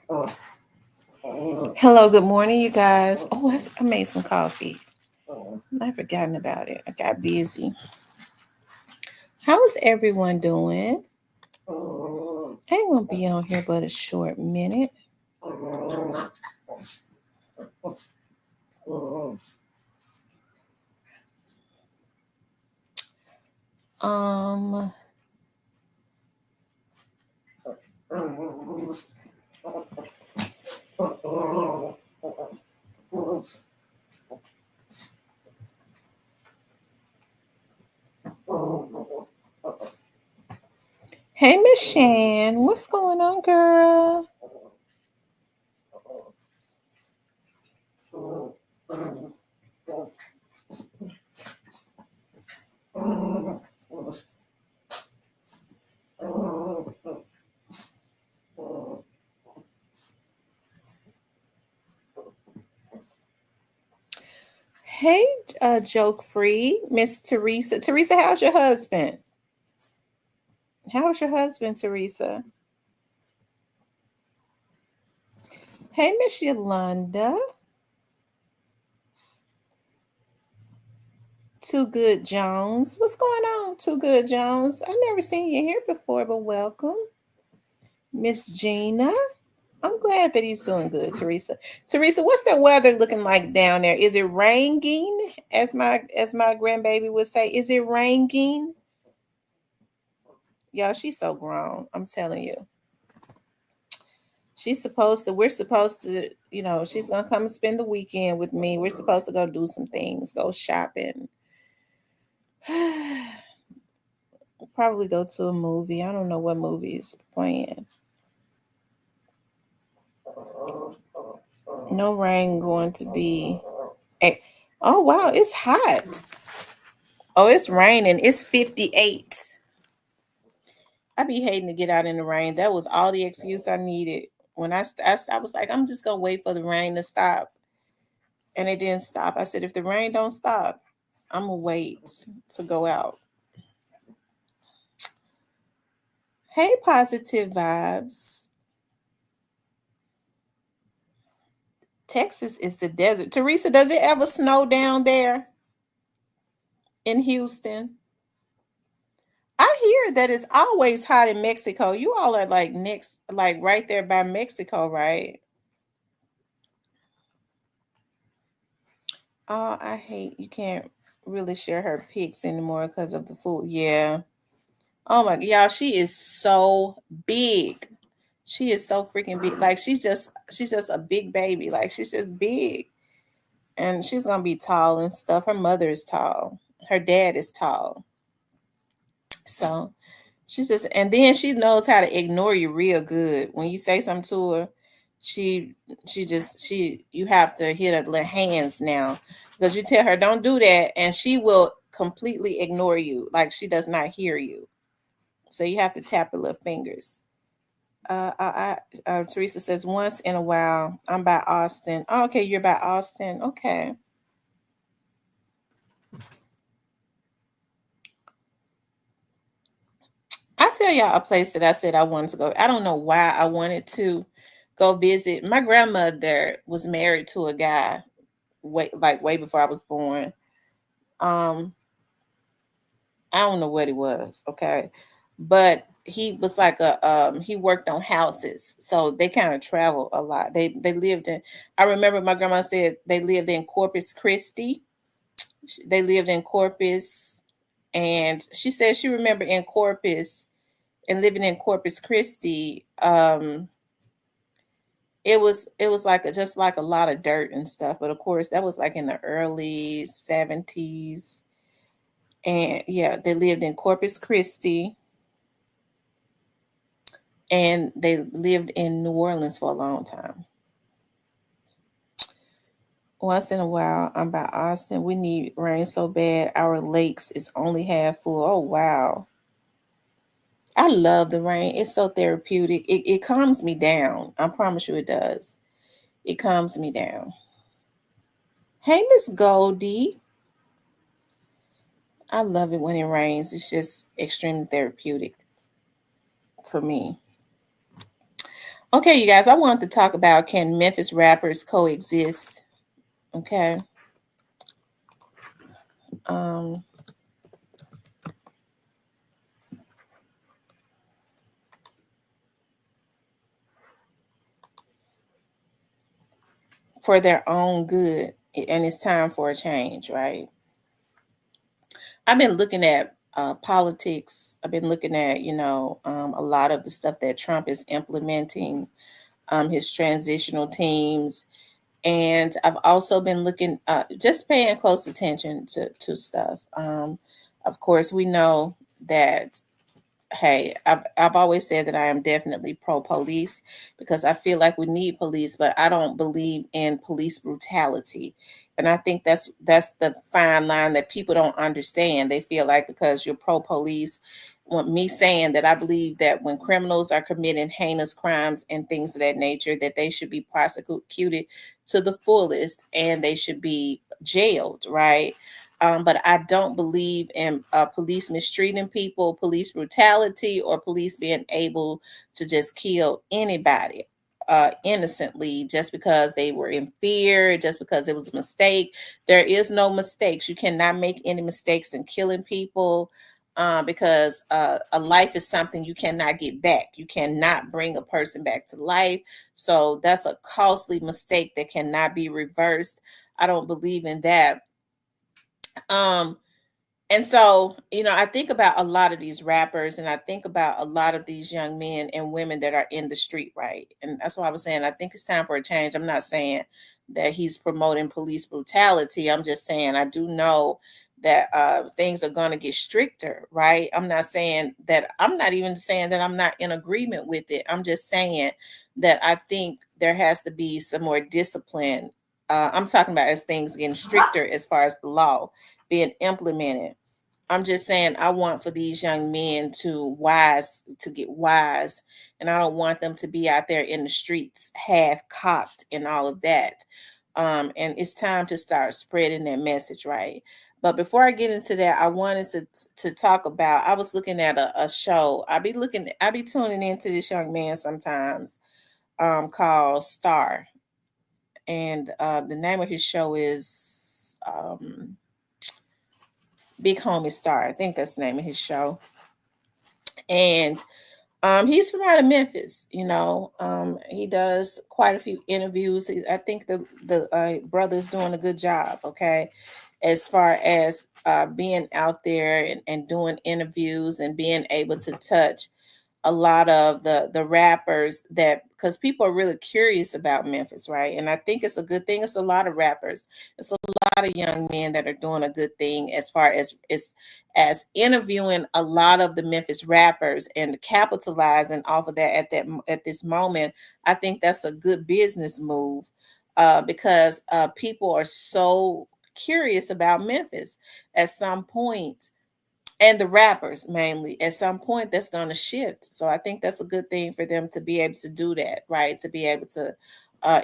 Hello, good morning, you guys. Oh, I made some coffee. I've forgotten about it. I got busy. How is everyone doing? I ain't gonna be on here but a short minute. Um, hey, Miss Shan, what's going on, girl? Hey, joke free, Miss Teresa. Teresa, how's your husband? How's your husband, Teresa? Hey, Miss Yolanda. Too Good Jones. What's going on, Too Good Jones? I've never seen you here before, but welcome. Miss Gina. I'm glad that he's doing good, Teresa. Teresa, what's the weather looking like down there? Is it raining? As my grandbaby would say, is it raining? Y'all, she's so grown. I'm telling you. We're supposed to, she's gonna come and spend the weekend with me. We're supposed to go do some things, go shopping. Probably go to a movie. I don't know what movie is playing. No rain going to be. Oh wow, it's hot. Oh, it's raining. It's 58. I be hating to get out in the rain. That was all the excuse I needed. When I was like, I'm just gonna wait for the rain to stop, and it didn't stop. I said, if the rain don't stop, I'm gonna wait to go out. Hey, positive vibes. Texas is the desert. Teresa, does it ever snow down there in Houston? I hear that it's always hot in Mexico. You all are like next, like right there by Mexico, right? Oh, I hate you can't really share her pics anymore because of the food. Yeah. Oh my, y'all, she is so big. She is so freaking big. Like she's just a big baby. Like she's just big. And she's gonna be tall and stuff. Her mother is tall. Her dad is tall. So she's just, and then she knows how to ignore you real good. When you say something to her, she you have to hit her little hands now because you tell her don't do that, and she will completely ignore you, like she does not hear you. So you have to tap her little fingers. Teresa says once in a while. I'm by Austin. Oh, okay, you're by Austin. Okay. I tell y'all a place that I said I wanted to go. I don't know why I wanted to go visit. My grandmother was married to a guy way before I was born. Um, I don't know what he was, okay, but he was like he worked on houses, so they kind of traveled a lot. They lived in. I remember my grandma said they lived in Corpus Christi. They lived in Corpus, and she said she remembered in Corpus and living in Corpus Christi, it was like just like a lot of dirt and stuff. But of course, that was like in the early 70s, and yeah, they lived in Corpus Christi, and they lived in New Orleans for a long time. Once in a while, I'm by Austin. We need rain so bad. Our lakes is only half full. Oh wow. I love the rain. It's so therapeutic. It calms me down. I promise you it does. It calms me down. Hey, Miss Goldie. I love it when it rains. It's just extremely therapeutic for me. Okay, you guys, I wanted to talk about, can Memphis rappers coexist? Okay. Um, for their own good, and it's time for a change, right? I've been looking at politics. I've been looking at, a lot of the stuff that Trump is implementing, his transitional teams. And I've also been looking, just paying close attention to stuff. Of course, we know that, hey, I've always said that I am definitely pro police, because I feel like we need police, but I don't believe in police brutality. And I think that's the fine line that people don't understand. They feel like because you're pro police, want me saying that I believe that when criminals are committing heinous crimes and things of that nature, that they should be prosecuted to the fullest and they should be jailed, right? But I don't believe in police mistreating people, police brutality, or police being able to just kill anybody innocently just because they were in fear, just because it was a mistake. There is no mistakes. You cannot make any mistakes in killing people, because a life is something you cannot get back. You cannot bring a person back to life. So that's a costly mistake that cannot be reversed. I don't believe in that. Um, and so, I think about a lot of these rappers, and I think about a lot of these young men and women that are in the street, right? And that's why I was saying I think it's time for a change. I'm not saying that he's promoting police brutality. I'm just saying I do know that things are going to get stricter, right? I'm not even saying that I'm not in agreement with it. I'm just saying that I think there has to be some more discipline. I'm talking about as things getting stricter as far as the law being implemented. I'm just saying I want for these young men to get wise, and I don't want them to be out there in the streets half cocked and all of that. And it's time to start spreading that message, right? But before I get into that, I wanted to talk about. I was looking at a show. I be tuning into this young man sometimes, called Star, and the name of his show is Big Homie Star. I think that's the name of his show. And he's from out of Memphis. He does quite a few interviews. I think the brother's doing a good job. Okay, as far as being out there and doing interviews and being able to touch a lot of the rappers, that because people are really curious about Memphis, right? And I think it's a good thing. It's a lot of rappers. It's a lot of young men that are doing a good thing as far as interviewing a lot of the Memphis rappers and capitalizing off of that at this moment. I think that's a good business move, because people are so curious about Memphis at some point, and the rappers mainly at some point that's going to shift. So I think that's a good thing for them to be able to do that, right? To be able to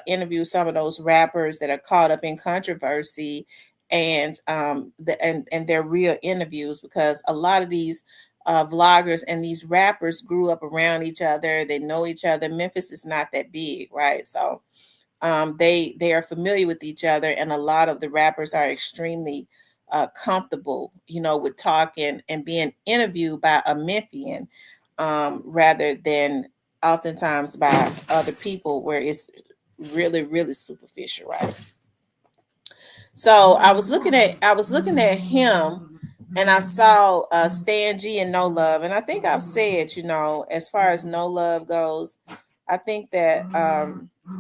interview some of those rappers that are caught up in controversy, and and their real interviews, because a lot of these vloggers and these rappers grew up around each other. They know each other. Memphis is not that big, right? So they are familiar with each other, and a lot of the rappers are extremely comfortable, with talking and being interviewed by a Memphian, rather than oftentimes by other people where it's really, really superficial, right? So I was looking at him, and I saw Stan G and No Love, and I think I've said, as far as No Love goes, I think that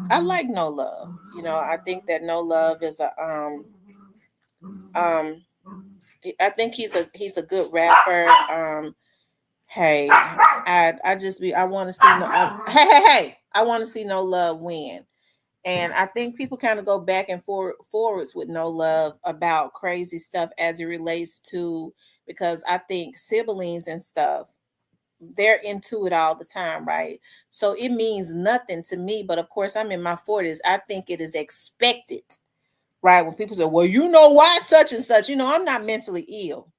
I like No Love. I think that No Love is a um I think he's a good rapper. Hey, I just be I want to see hey, I want to see No Love win. And I think people kind of go back and forwards with No Love about crazy stuff as it relates to, because I think siblings and stuff, they're into it all the time, right? So it means nothing to me. But of course, I'm in my 40s. I think it is expected, right? When people say, well, why such and such, I'm not mentally ill.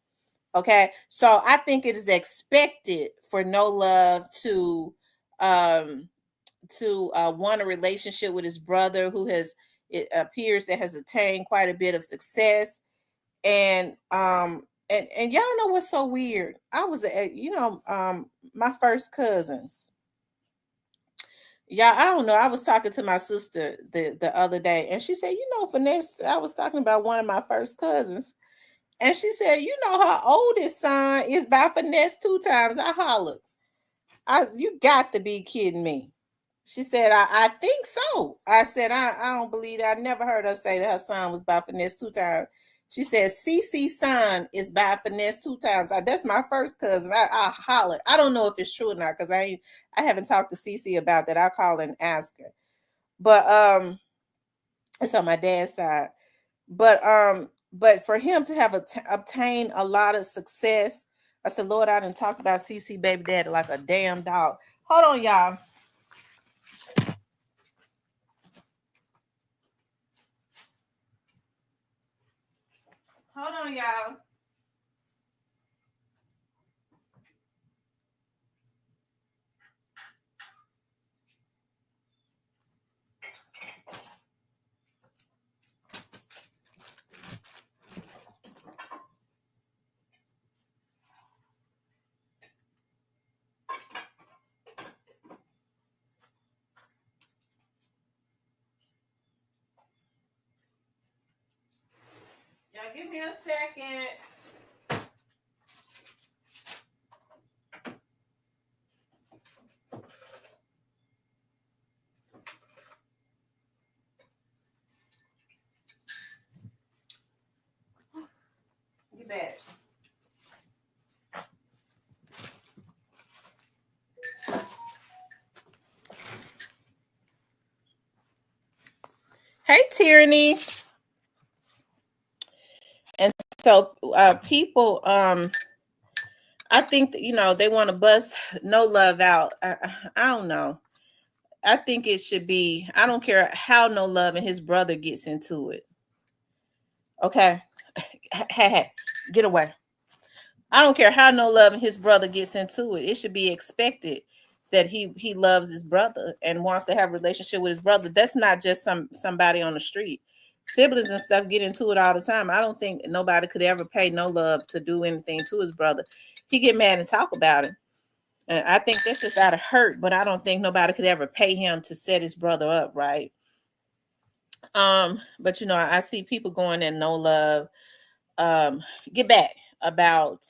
Okay. So I think it is expected for No Love to um want a relationship with his brother, who has, it appears, that has attained quite a bit of success. And y'all know what's so weird? I was my first cousins. Yeah, I don't know. I was talking to my sister the other day, and she said, Finesse, I was talking about one of my first cousins, and she said, her oldest son is by Finesse 2 times. I hollered, you got to be kidding me. She said, I think so. I said, I don't believe that. I never heard her say that her son was by Finesse 2 times. She said, Cece's son is by Finesse 2 times. That's my first cousin. I hollered. I don't know if it's true or not, because I haven't talked to Cece about that. I'll call and ask her. But it's on my dad's side. But for him to have obtained a lot of success, I said, Lord, I done talked about Cece baby daddy like a damn dog. Hold on, y'all. Hold on, y'all. Y'all give me a second. Get back. Hey, Tyranny. And so people, I think that, they want to bust no love out. I don't know. I think it should be, I don't care how no love and his brother gets into it. Okay. Hey, get away. I don't care how no love and his brother gets into it. It should be expected that he loves his brother and wants to have a relationship with his brother. That's not just somebody on the street. Siblings and stuff get into it all the time. I don't think nobody could ever pay no love to do anything to his brother. He get mad and talk about it. And I think that's just out of hurt, but I don't think nobody could ever pay him to set his brother up, right? But I see people going in no love, get back, about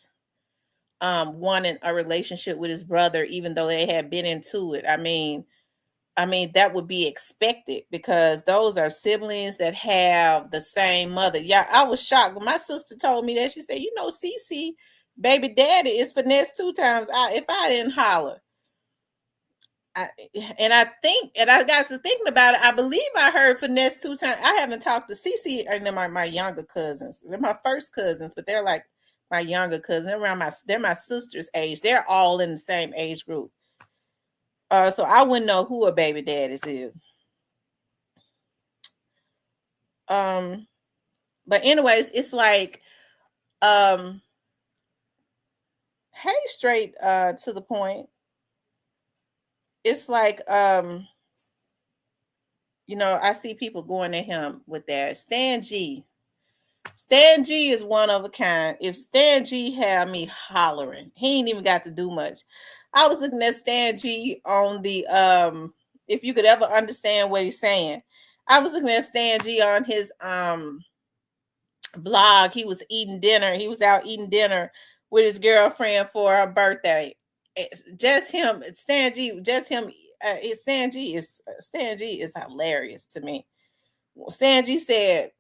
wanting a relationship with his brother, even though they had been into it. I mean that would be expected, because those are siblings that have the same mother. Yeah, I was shocked when my sister told me that. She said, Cece baby daddy is Finesse 2 times. If I didn't holler. And I got to thinking about it. I believe I heard Finesse 2 times. I haven't talked to Cece, or they're my younger cousins. They're my first cousins, but they're like my younger cousins. They're my sister's age. They're all in the same age group. So I wouldn't know who a baby daddies is. But anyways, it's like, hey, straight to the point. It's like, I see people going at him with that. Stan G is one of a kind. If Stan G had me hollering, he ain't even got to do much. I was looking at Stan G on the if you could ever understand what he's saying. I was looking at Stan G on his blog. He was eating dinner. He was out eating dinner with his girlfriend for her birthday. It's just him, Stan G, just him. Stan G is hilarious to me. Stan G said,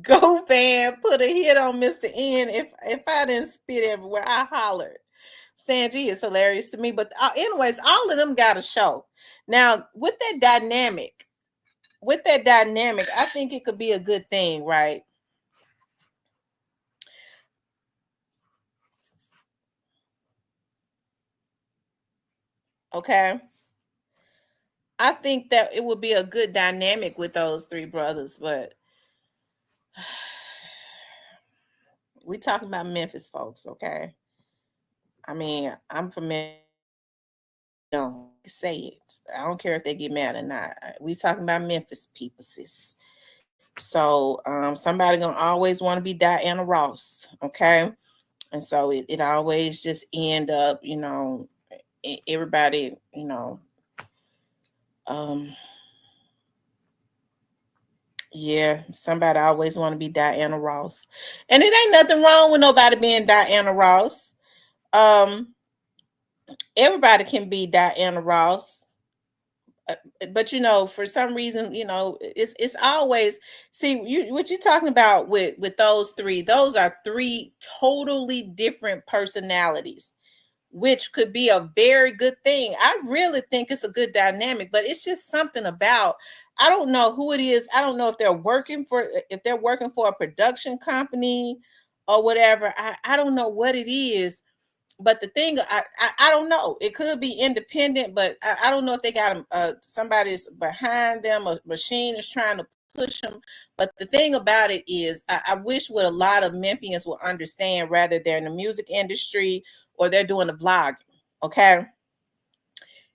Go fan put a hit on Mr. N. If I didn't spit everywhere, I hollered. Sanji is hilarious to me. But anyways, all of them got a show. Now, with that dynamic, I think it could be a good thing, right? Okay. I think that it would be a good dynamic with those three brothers, but we talking about Memphis folks, okay? I mean, I'm from young. Say it. I don't care if they get mad or not. We talking about Memphis people, sis. So somebody gonna always want to be Diana Ross, okay? And so it always just end up, everybody, um, yeah, somebody always want to be Diana Ross, and it ain't nothing wrong with nobody being Diana Ross. Um, everybody can be Diana Ross, uh, but for some reason, it's always see what you're talking about with those three. Those are three totally different personalities, which could be a very good thing. I really think it's a good dynamic, but it's just something about I don't know who it is. I don't know if they're working for a production company or whatever. I don't know what it is, but the thing I don't know. It could be independent, but I don't know if they got somebody's behind them. A machine is trying to push them. But the thing about it is, I wish what a lot of Memphians will understand, rather they're in the music industry or they're doing the vlogging. Okay,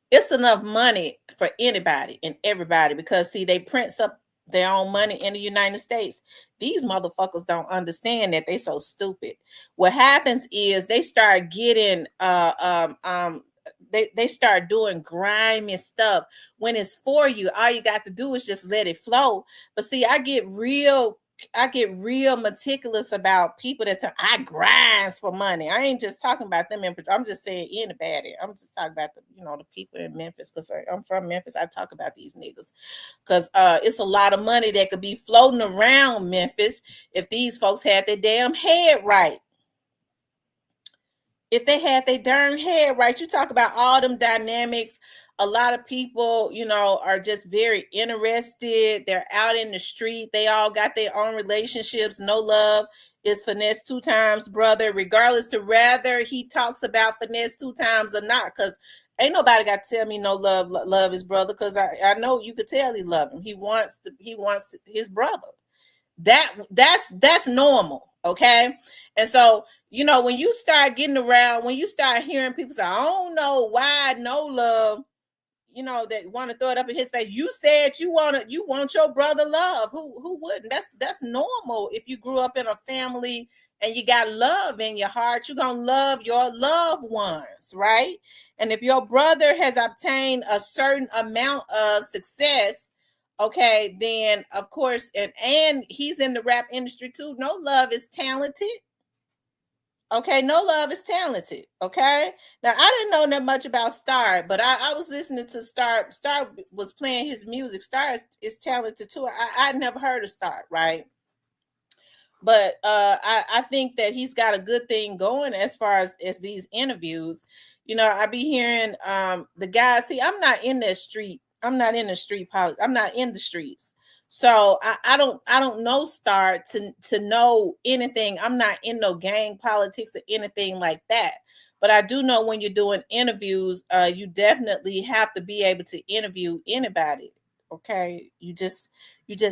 it's enough money for anybody and everybody because see they print up their own money in the United States. These motherfuckers don't understand that they so stupid. What happens is they start getting they start doing grimy stuff when it's for you. All you got to do is just let it flow. But see, I get real meticulous about people that I grinds for money. I ain't just talking about them I'm just saying anybody. I'm just talking about the people in Memphis because I'm from Memphis. I talk about these niggas because it's a lot of money that could be floating around Memphis if these folks had their damn head right. If they had their darn head right. You talk about all them dynamics. A lot of people, are just very interested. They're out in the street. They all got their own relationships. No love is finesse two times, brother, regardless to whether he talks about finesse two times or not. Because ain't nobody got to tell me no love his brother. Because I know you could tell he love him. He wants his brother. That's normal, okay? And so when you start getting around, when you start hearing people say, I don't know why no love, that want to throw it up in his face. You said you want your brother love. Who wouldn't? That's normal. If you grew up in a family and you got love in your heart, you're gonna love your loved ones, right? And if your brother has obtained a certain amount of success, okay, then of course, and he's in the rap industry too. No love is talented. Okay, no love is talented. Okay, now I didn't know that much about Star, but I was listening to Star. Star was playing his music. Star is talented too. I never heard of Star, right? But I think that he's got a good thing going as far as these interviews. I be hearing the guys. See, I'm not in the street. I'm not in the street politics. I'm not in the streets. So I don't know Star to know anything. I'm not in no gang politics or anything like that. But I do know when you're doing interviews, you definitely have to be able to interview anybody. Okay, you just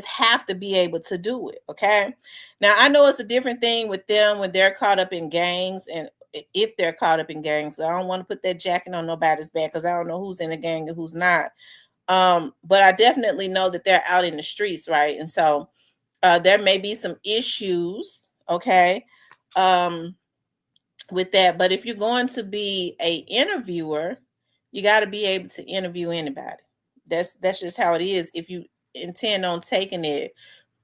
have to be able to do it. Okay, now I know it's a different thing with them when they're caught up in gangs and if they're caught up in gangs. I don't want to put that jacket on nobody's back because I don't know who's in a gang and who's not. But I definitely know that they're out in the streets, right? And so there may be some issues, okay, um, with that. But if you're going to be a interviewer, you got to be able to interview anybody. That's just how it is. If you intend on taking it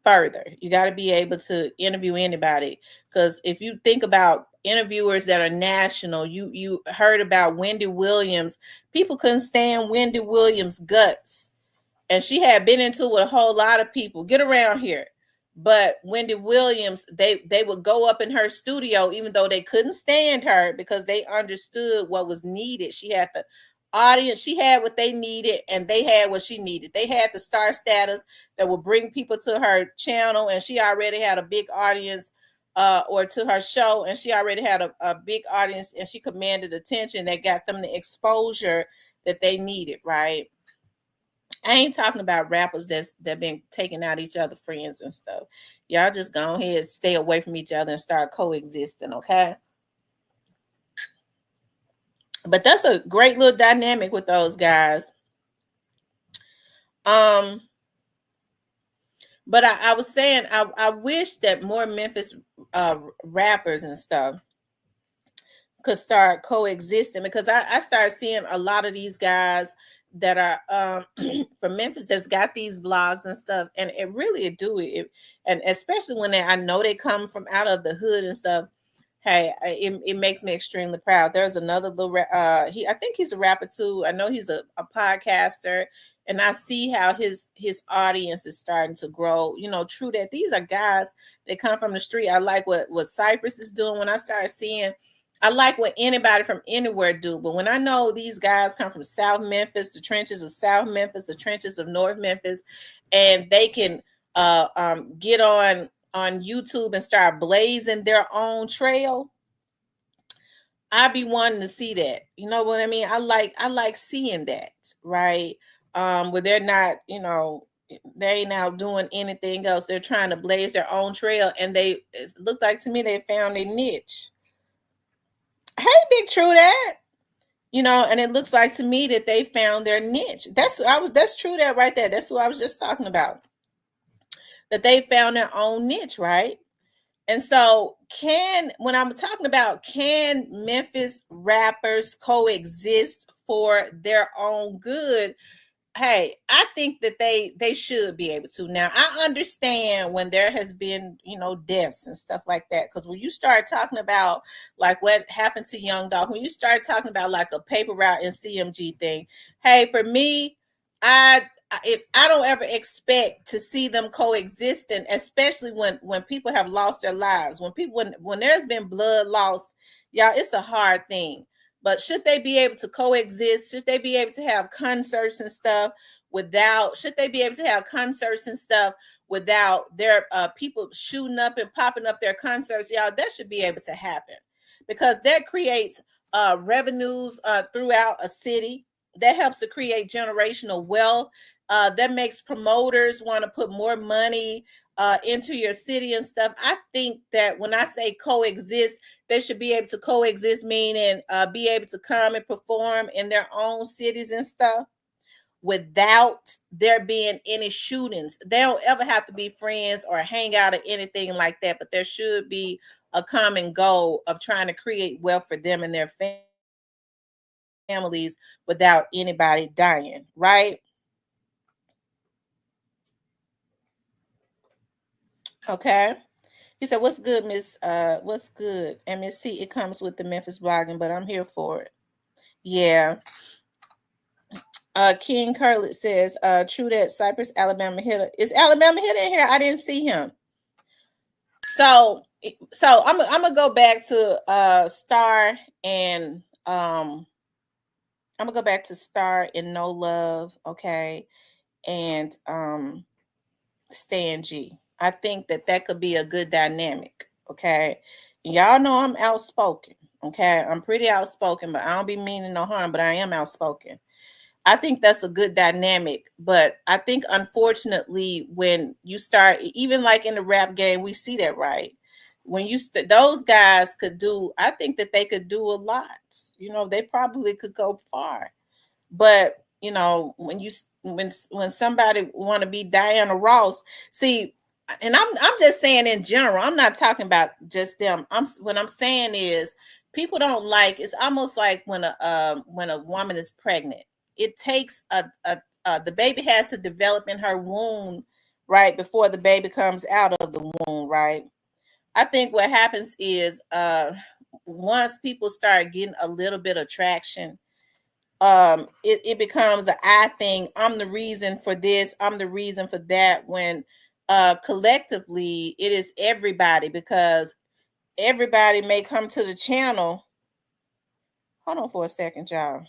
further, you got to be able to interview anybody. Because if you think about interviewers that are national, you heard about Wendy Williams. People couldn't stand Wendy Williams' guts, and she had been into it with a whole lot of people. Get around here. But Wendy Williams, they would go up in her studio, even though they couldn't stand her because they understood what was needed. She had the audience, she had what they needed, and they had what she needed. They had the star status that would bring people to her channel, and she already had a big audience, or to her show, and she already had a big audience, and she commanded attention that got them the exposure that they needed, right? I ain't talking about rappers that been taking out each other friends and stuff. Y'all just go ahead, stay away from each other and start coexisting, okay? But that's a great little dynamic with those guys. Um, but I was saying I wish that more Memphis rappers and stuff could start coexisting, because I started seeing a lot of these guys that are from Memphis that's got these vlogs and stuff, and it really do it, and especially when I know they come from out of the hood and stuff. Hey, it makes me extremely proud. There's another little I think he's a rapper too. I know he's a podcaster, and I see how his audience is starting to grow. You know, true that these are guys that come from the street. I like what Cypress is doing. When I started seeing, I like what anybody from anywhere do, but when I know these guys come from South Memphis, the trenches of South Memphis, the trenches of North Memphis, and they can get on YouTube and start blazing their own trail, I be wanting to see that. You know what I mean? I like seeing that, right? Where they're not, they ain't out doing anything else. They're trying to blaze their own trail, and it looked like to me they found a niche. Hey, Big True that. And it looks like to me that they found their niche. That's true that right there. That's what I was just talking about. That they found their own niche, right? And so when I'm talking about, can Memphis rappers coexist for their own good? Hey, I think that they should be able to. Now, I understand when there has been, deaths and stuff like that, because when you start talking about like what happened to Young Dog, when you start talking about like a paper route and CMG thing, hey, for me, I if I don't ever expect to see them coexisting, especially when people have lost their lives, when there's been blood loss, y'all, it's a hard thing. But should they be able to coexist? Should they be able to have concerts and stuff without? Should they be able to have concerts and stuff without their people shooting up and popping up their concerts? Y'all, that should be able to happen, because that creates revenues throughout a city. That helps to create generational wealth. That makes promoters want to put more money into your city and stuff. I think that when I say coexist, they should be able to coexist, meaning be able to come and perform in their own cities and stuff without there being any shootings. They don't ever have to be friends or hang out or anything like that, but there should be a common goal of trying to create wealth for them and their families without anybody dying, right? Okay. He said, "What's good, Miss? What's good?" And Miss C, it comes with the Memphis blogging, but I'm here for it. Yeah. King Curlet says, "True that Cypress, Alabama hitter. Is Alabama hitter in here? I didn't see him." So, I'm gonna go back to Star and I'm gonna go back to Star and No Love, okay, and Stan G. I think that could be a good dynamic, okay. Y'all know I'm outspoken, okay. I'm pretty outspoken, but I don't be meaning no harm. But I am outspoken. I think that's a good dynamic, but I think unfortunately when you start, even like in the rap game, we see that, right? When those guys could do, I think that they could do a lot. They probably could go far. But when somebody want to be Diana Ross, see, and I'm just saying in general. I'm not talking about just them. What I'm saying is people don't like. It's almost like when a woman is pregnant. It takes the baby has to develop in her womb, right, before the baby comes out of the womb, right. I think what happens is once people start getting a little bit of traction, it becomes an I thing. I'm the reason for this, I'm the reason for that, when collectively it is everybody, because everybody may come to the channel. Hold on for a second, y'all.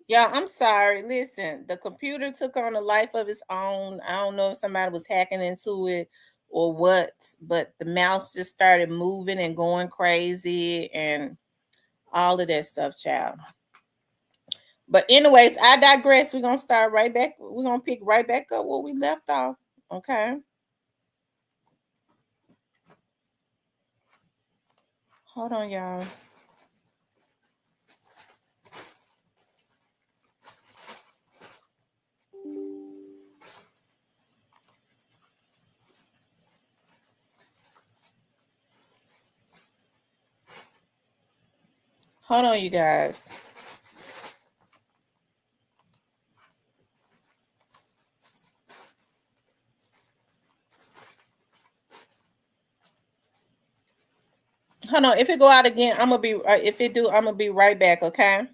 Yeah, I'm sorry. Listen, the computer took on a life of its own. I don't know if somebody was hacking into it or what, but the mouse just started moving and going crazy and all of that stuff, child. But anyways, I digress. We're gonna start right back. We're gonna pick right back up where we left off. Okay. Hold on, y'all. Hold on, you guys. Hold on. If it go out again, I'm gonna be. If it do, I'm gonna be right back. Okay.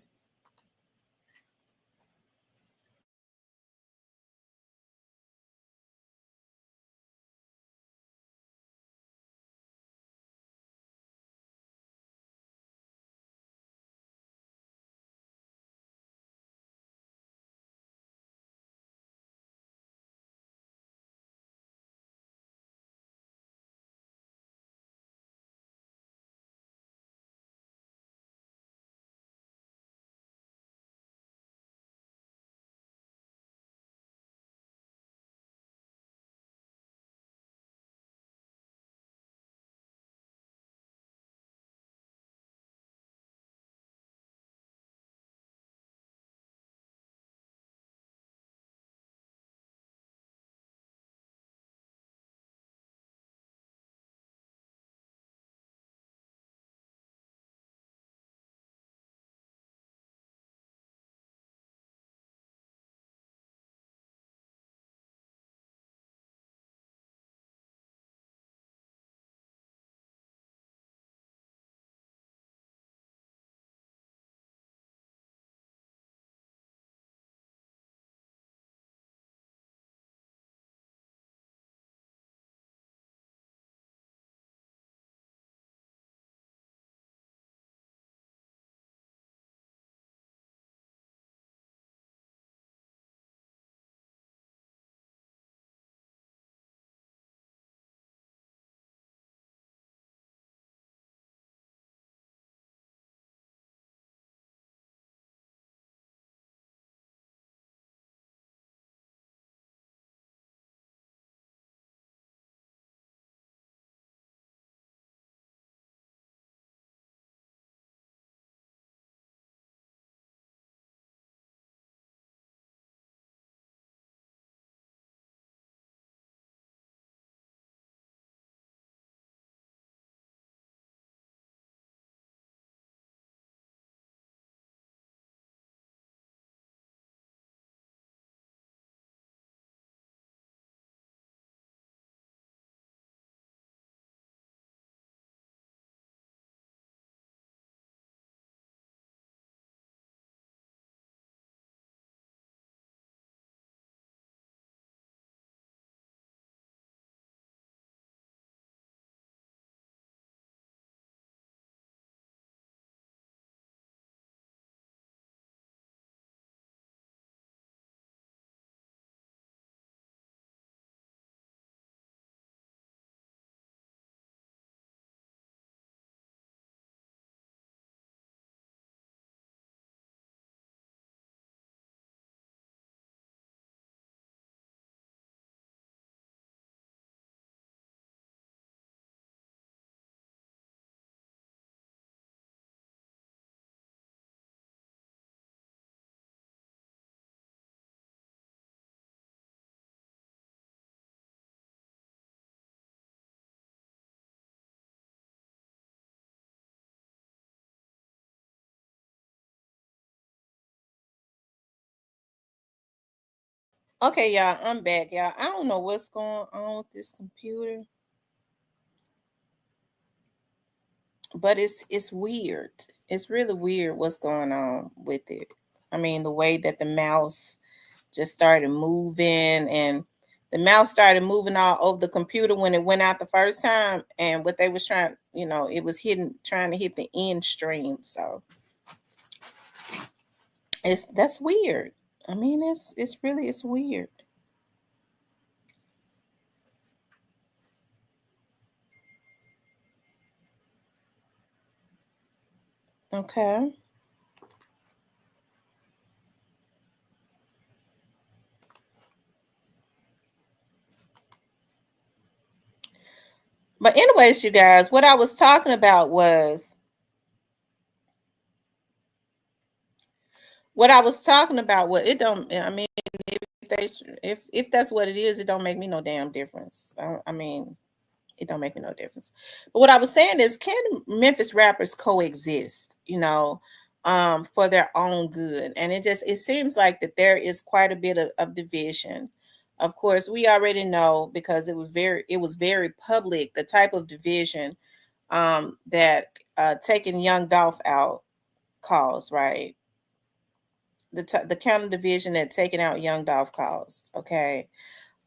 Okay, y'all. I'm back, y'all. I don't know what's going on with this computer, but it's weird. It's really weird what's going on with it. I mean, the way that the mouse just started moving and the mouse started moving all over the computer when it went out the first time, and what they was trying, it was hitting trying to hit the end stream. So That's weird. I mean, it's weird. Okay. But anyways, you guys, what I was talking about was what I was talking about. What it don't. I mean, if they if that's what it is, it don't make me no damn difference. I mean, it don't make me no difference. But what I was saying is, can Memphis rappers coexist? For their own good? And it seems like that there is quite a bit of division. Of course, we already know because it was very public the type of division that taking Young Dolph out caused, right? The kind of division that taking out Young Dolph caused. Okay.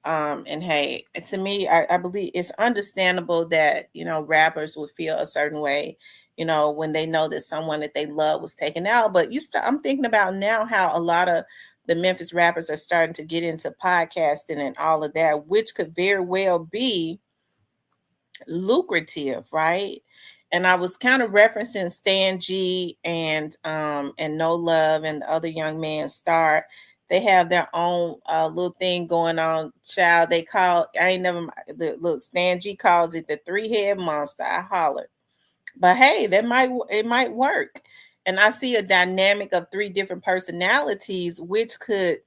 And hey, to me, I believe it's understandable that, rappers would feel a certain way, when they know that someone that they love was taken out. But I'm thinking about now how a lot of the Memphis rappers are starting to get into podcasting and all of that, which could very well be lucrative, right? And I was kind of referencing Stan G and No Love and the other young man Star. They have their own little thing going on. Child, they call I ain't never look. Stan G calls it the three-head monster. I hollered, but hey, it might work. And I see a dynamic of three different personalities, which could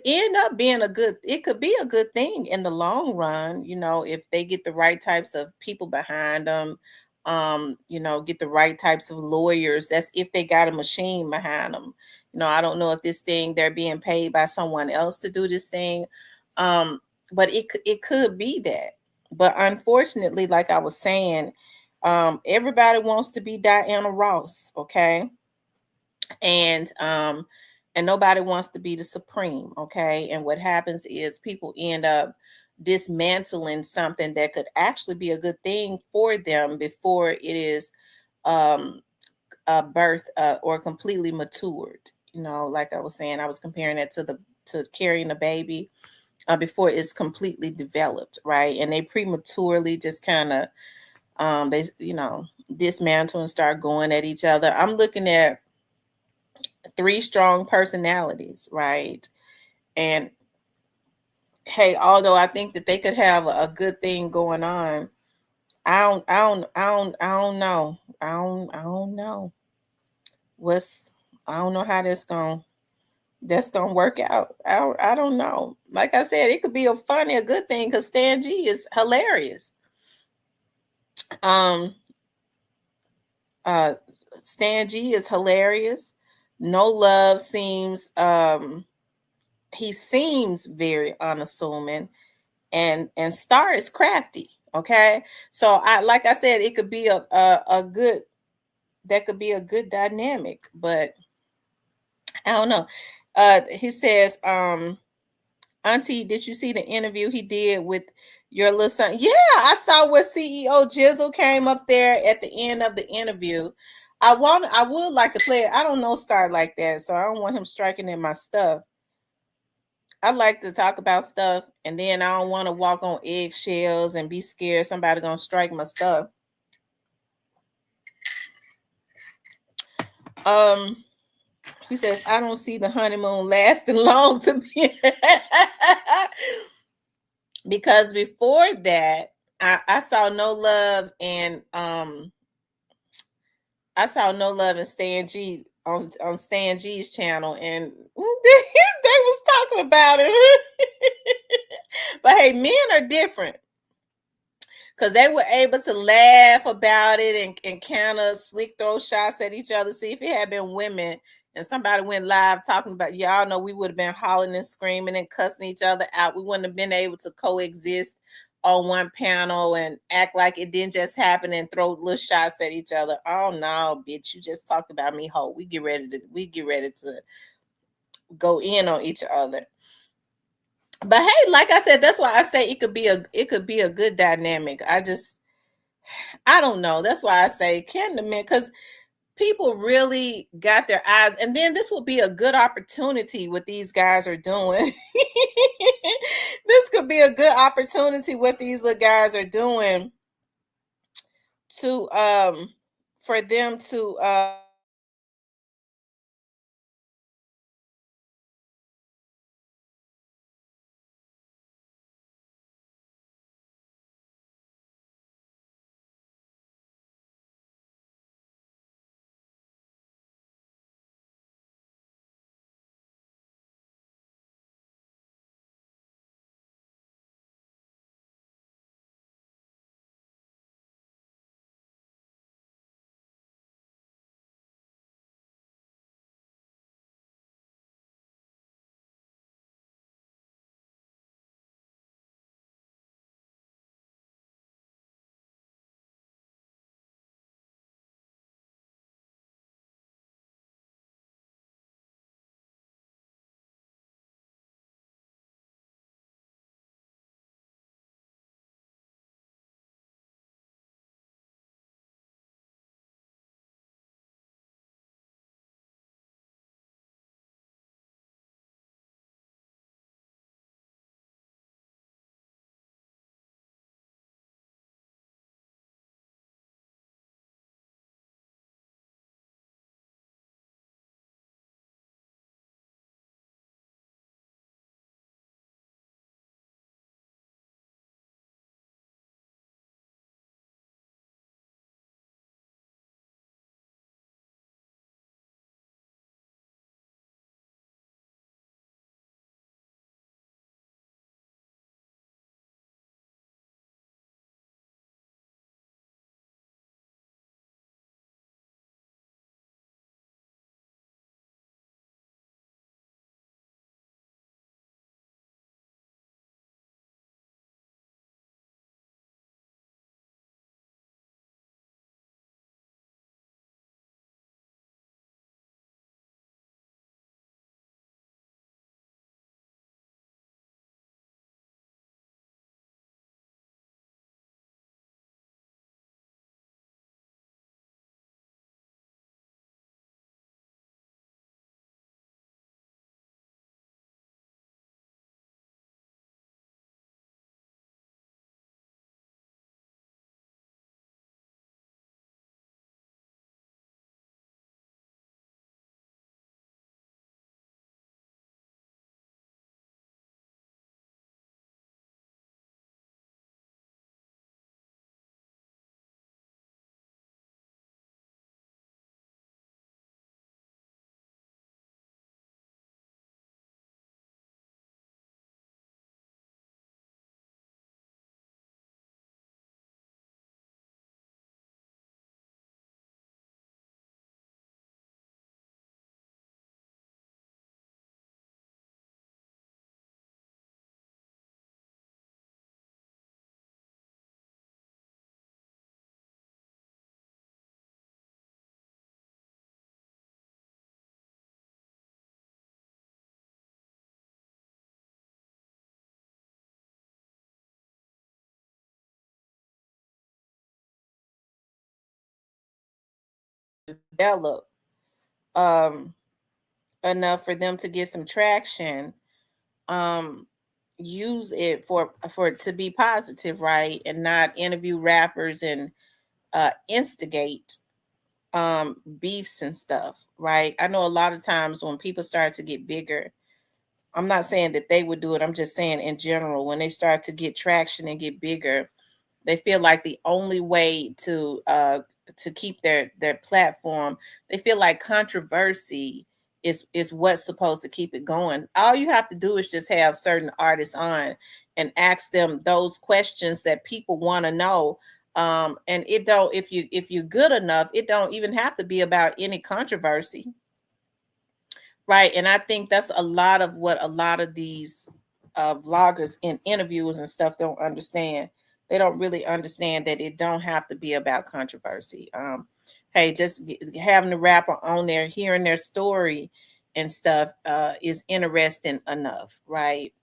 end up being it could be a good thing in the long run, if they get the right types of people behind them, get the right types of lawyers. That's if they got a machine behind them. I don't know if this thing they're being paid by someone else to do this thing. But it could be that. But unfortunately, like I was saying, everybody wants to be Diana Ross, okay? And nobody wants to be the supreme, okay? And what happens is people end up dismantling something that could actually be a good thing for them before it is um birth or completely matured. Like I was saying, I was comparing it to carrying a baby before it's completely developed, right? And they prematurely just kind of they dismantle and start going at each other. I'm looking at three strong personalities, right? And hey, although I think that they could have a good thing going on, I don't know what's I don't know how that's gonna work out. I don't know. Like I said, it could be a good thing because Stan G is hilarious. Um, uh, Stan G is hilarious. No Love he seems very unassuming, and Star is crafty. Okay, so like I said, it could be a good that could be a good dynamic, but I don't know. He says, Auntie, did you see the interview he did with your little son? Yeah, I saw where CEO Jizzle came up there at the end of the interview. I would like to play it. I don't know Star like that, so I don't want him striking in my stuff. I like to talk about stuff, and then I don't want to walk on eggshells and be scared somebody gonna strike my stuff. Um, he says I don't see the honeymoon lasting long to be because before that, I saw No Love and Stan G on Stan G's channel, and they was talking about it. But hey, men are different because they were able to laugh about it and kind of slick throw shots at each other. See, if it had been women and somebody went live talking about, y'all know we would have been hollering and screaming and cussing each other out. We wouldn't have been able to coexist on one panel and act like it didn't just happen and throw little shots at each other. Oh no, bitch, you just talked about me, ho. We get ready to go in on each other. But hey, like I said, that's why I say it could be a good dynamic. I don't know. That's why I say can the men, because people really got their eyes, and then this will be a good opportunity what these guys are doing. This could be a good opportunity what these little guys are doing to for them to develop um enough for them to get some traction, um use it for it to be positive, right? And not interview rappers and instigate beefs and stuff, right? I know a lot of times when people start to get bigger, I'm not saying that they would do it, I'm just saying in general, when they start to get traction and get bigger, they feel like the only way to keep their platform, they feel like controversy is what's supposed to keep it going. All you have to do is just have certain artists on and ask them those questions that people want to know. And it don't, if you're good enough, it don't even have to be about any controversy. Right. And I think that's a lot of what a lot of these vloggers and interviewers and stuff don't understand. They don't really understand that it don't have to be about controversy. Hey, just having the rapper on there, hearing their story and stuff is interesting enough, right?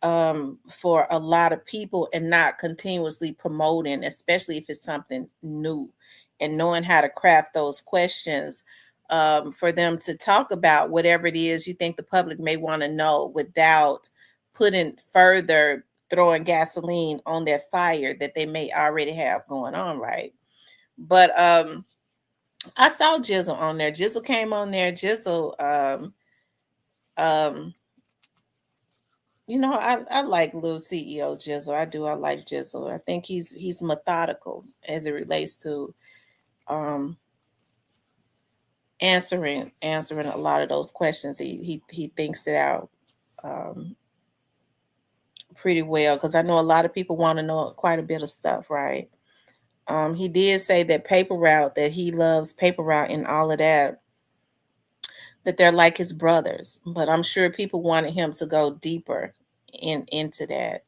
For a lot of people, and not continuously promoting, especially if it's something new. and knowing how to craft those questions for them to talk about whatever it is you think the public may want to know without putting further throwing gasoline on their fire that they may already have going on, right? But I saw Jizzle on there. Jizzle came on there. Jizzle, um, I like little CEO Jizzle. I do. I like Jizzle. I think he's methodical as it relates to um answering a lot of those questions. He thinks it out um pretty well, because I know a lot of people want to know quite a bit of stuff, right? He did say that paper route, that he loves paper route and all of that, that they're like his brothers. But I'm sure people wanted him to go deeper into that.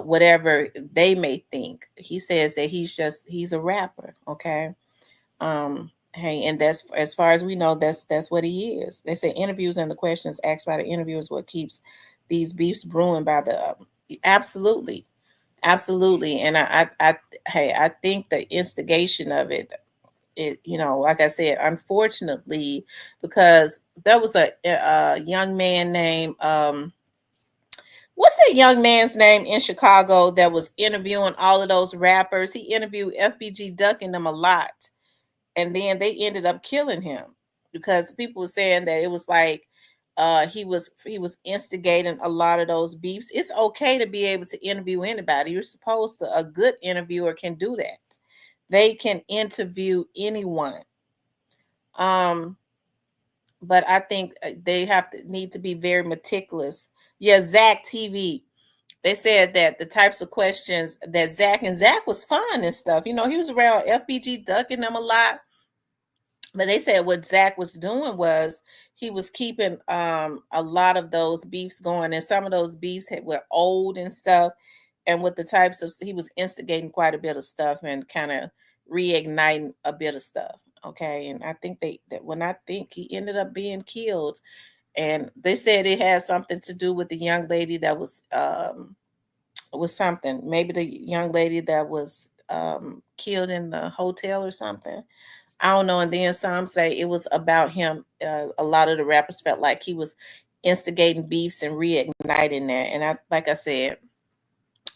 Whatever they may think. He says that he's a rapper, okay? Hey, and that's, as far as we know, that's what he is. They say interviews and the questions asked by the interviewers what keeps these beefs brewing by the absolutely. Absolutely. And I think the instigation of it, like I said, unfortunately, because there was a young man named what's that young man's name in Chicago that was interviewing all of those rappers. He interviewed FBG ducking them a lot, and then they ended up killing him because people were saying that it was like he was instigating a lot of those beefs. It's okay to be able to interview anybody. You're supposed to. A good interviewer can do that. They can interview anyone. um but I think they need to be very meticulous. Yeah, Zach TV. They said that the types of questions that Zach was fun and stuff. He was around FBG ducking them a lot. But they said what Zach was doing was he was keeping a lot of those beefs going, and some of those beefs were old and stuff. And with the types of, he was instigating quite a bit of stuff and kind of reigniting a bit of stuff. Okay, and I think when I think he ended up being killed, and they said it had something to do with the young lady that was something. Maybe the young lady that was killed in the hotel or something. I don't know. And then some say it was about him. A lot of the rappers felt like he was instigating beefs and reigniting that. And like I said,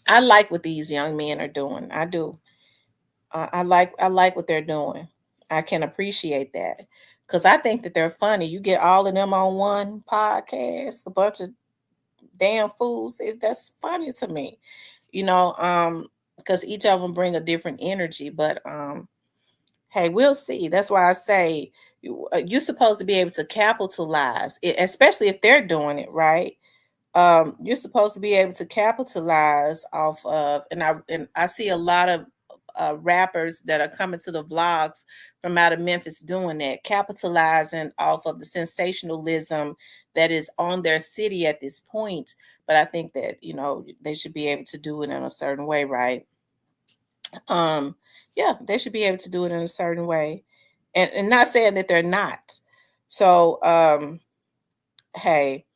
I like what these young men are doing. I do. I like what they're doing. I can appreciate that because I think that they're funny. You get all of them on one podcast, a bunch of damn fools. That's funny to me, because each of them bring a different energy. But hey, we'll see. That's why I say you're supposed to be able to capitalize, especially if they're doing it right. You're supposed to be able to capitalize off of, and I see a lot of rappers that are coming to the vlogs from out of Memphis doing that, capitalizing off of the sensationalism that is on their city at this point. But I think that they should be able to do it in a certain way, right? um yeah, they should be able to do it in a certain way, and not saying that they're not. So hey,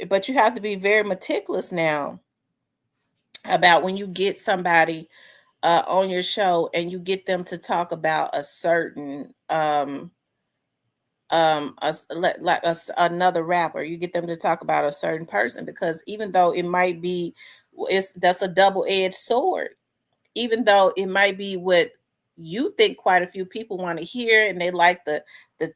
but you have to be very meticulous now about when you get somebody on your show and you get them to talk about a certain another rapper. You get them to talk about a certain person, because even though it might be, that's a double-edged sword. Even though it might be what you think quite a few people want to hear and they like the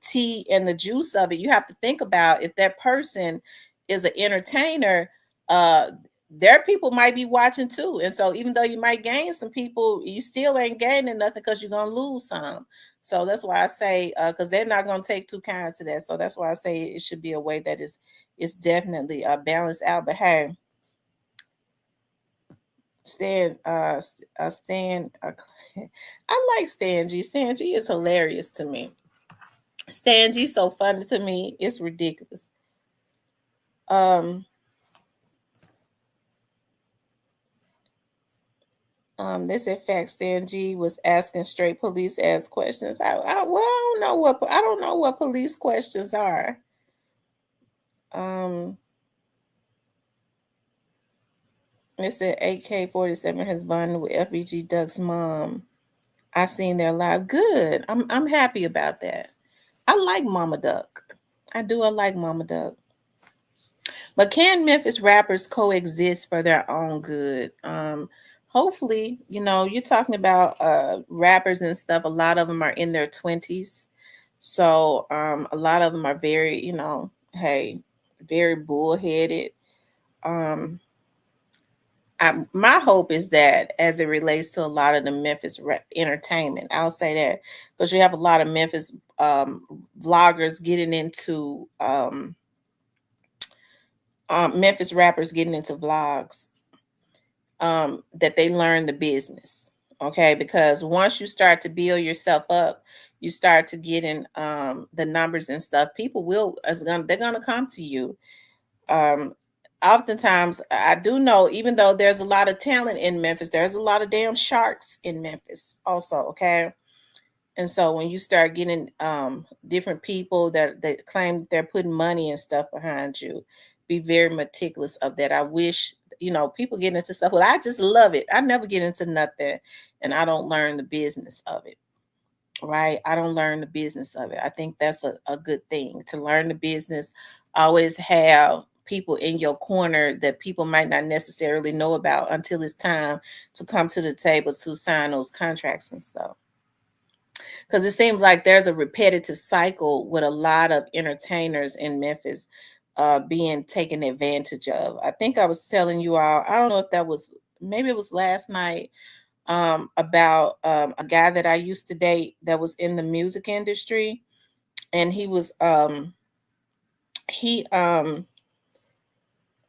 tea and the juice of it, you have to think about if that person is an entertainer, uh their people might be watching too. And so even though you might gain some people, you still ain't gaining nothing because you're gonna lose some. So that's why I say, because they're not gonna take too kind to that. So that's why I say it should be a way that is definitely balanced out. But hey, Stan, I like Stan G. Stan G is hilarious to me. Stan G so funny to me, it's ridiculous. Um, they said fact Stan G was asking straight police ass questions. I don't know what police questions are. Um, they said AK-47 has bonded with FBG Duck's mom. I seen their live. Good. I'm happy about that. I like Mama Duck. I do. I like Mama Duck. But can Memphis rappers coexist for their own good? Hopefully, you're talking about rappers and stuff. A lot of them are in their 20s. So a lot of them are very, hey, very bullheaded. Um, my hope is that as it relates to a lot of the Memphis entertainment, I'll say that because you have a lot of Memphis vloggers getting into Memphis rappers getting into vlogs, that they learn the business. Okay, because once you start to build yourself up, you start to get in the numbers and stuff. People they're gonna come to you. Um, Oftentimes, I do know, even though there's a lot of talent in Memphis, there's a lot of damn sharks in Memphis also. Okay, and so when you start getting different people that claim that they're putting money and stuff behind you, be very meticulous of that. I wish, people get into stuff. Well, I just love it. I never get into nothing and I don't learn the business of it. Right? I don't learn the business of it. I think that's a good thing to learn the business. Always have people in your corner that people might not necessarily know about until it's time to come to the table to sign those contracts and stuff, because it seems like there's a repetitive cycle with a lot of entertainers in Memphis being taken advantage of. I think I was telling you all, I don't know if that was, maybe it was last night, about a guy that I used to date that was in the music industry. And he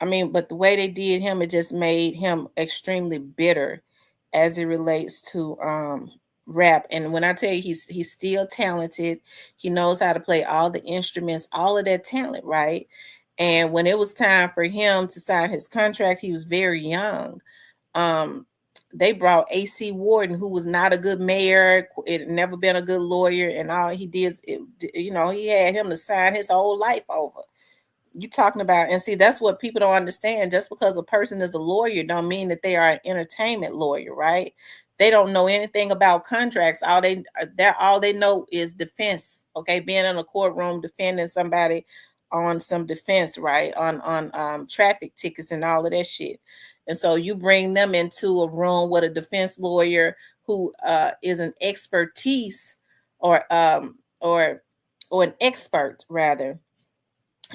I mean, but the way they did him, it just made him extremely bitter as it relates to rap. And when I tell you he's still talented, he knows how to play all the instruments, all of that talent, right? And when it was time for him to sign his contract, he was very young. Um, they brought AC Warden, who was not a good mayor, it had never been a good lawyer, and all he did, he had him to sign his whole life over. You talking about, and see, that's what people don't understand. Just because a person is a lawyer don't mean that they are an entertainment lawyer, right? They don't know anything about contracts. All they know is defense. Okay, being in a courtroom defending somebody on some defense, right? On traffic tickets and all of that shit. And so you bring them into a room with a defense lawyer who is an expertise, or an expert rather,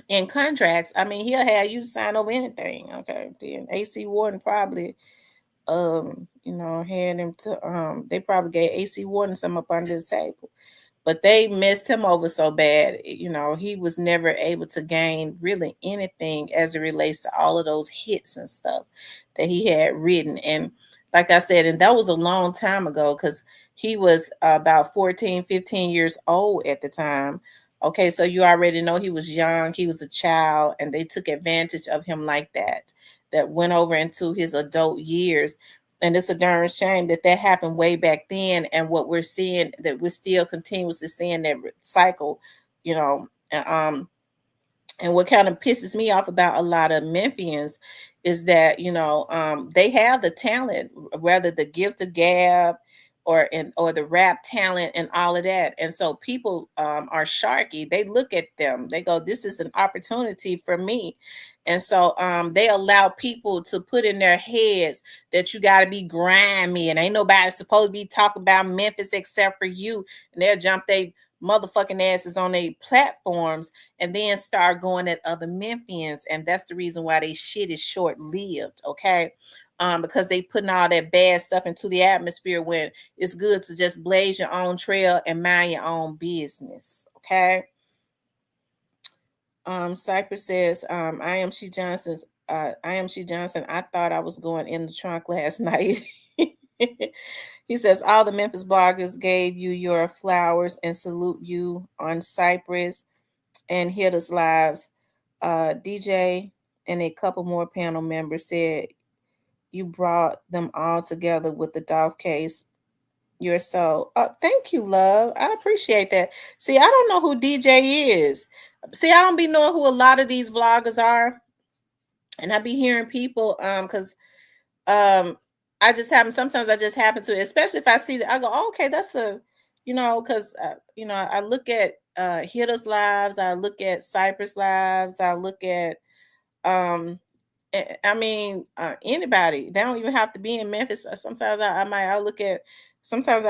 in contracts. I mean, he'll have you sign over anything. Okay, then AC Warden probably had him to they probably gave AC Warden some up under the table, but they messed him over so bad. He was never able to gain really anything as it relates to all of those hits and stuff that he had written. And like I said, and that was a long time ago, because he was about 14, 15 years old at the time. Okay, so you already know he was young, he was a child, and they took advantage of him like that. That went over into his adult years. And it's a darn shame that that happened way back then. And what we're seeing, that we're still continuously seeing that cycle, you know. And what kind of pisses me off about a lot of Memphians is that, they have the talent, whether the gift of gab or the rap talent and all of that. And so people are sharky. They look at them, they go, this is an opportunity for me. And so they allow people to put in their heads that you got to be grimy and ain't nobody supposed to be talking about Memphis except for you. And they'll jump they motherfucking asses on their platforms and then start going at other Memphians. And that's the reason why they shit is short lived. Okay. Because they putting all that bad stuff into the atmosphere when it's good to just blaze your own trail and mind your own business. Okay. Cypress says, I am She Johnson's I am She Johnson. I thought I was going in the trunk last night. He says, all the Memphis bloggers gave you your flowers and salute you on Cypress and Hitters Lives. DJ and a couple more panel members said you brought them all together with the Dolph case. You're so, thank you, love. I appreciate that. See, I don't know who DJ is. See, I don't be knowing who a lot of these vloggers are. And I be hearing people, because um sometimes I just happen to, especially if I see that, I go, oh, okay, that's a, because, I look at Hitta's lives, I look at Cypress lives, I look at, um, I mean, anybody. They don't even have to be in Memphis. Sometimes I look at, sometimes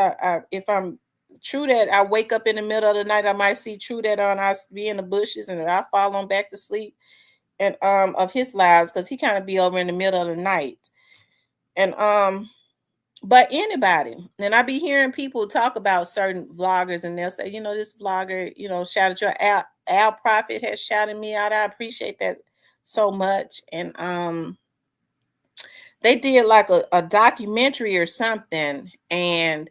if I'm true that I wake up in the middle of the night, I might see true that on I be in the bushes and I fall on back to sleep and of his lives because he kind of be over in the middle of the night. And but anybody, and I be hearing people talk about certain vloggers, and they'll say, this vlogger, shouted your Al Prophet has shouted me out. I appreciate that so much. And they did like a documentary or something, and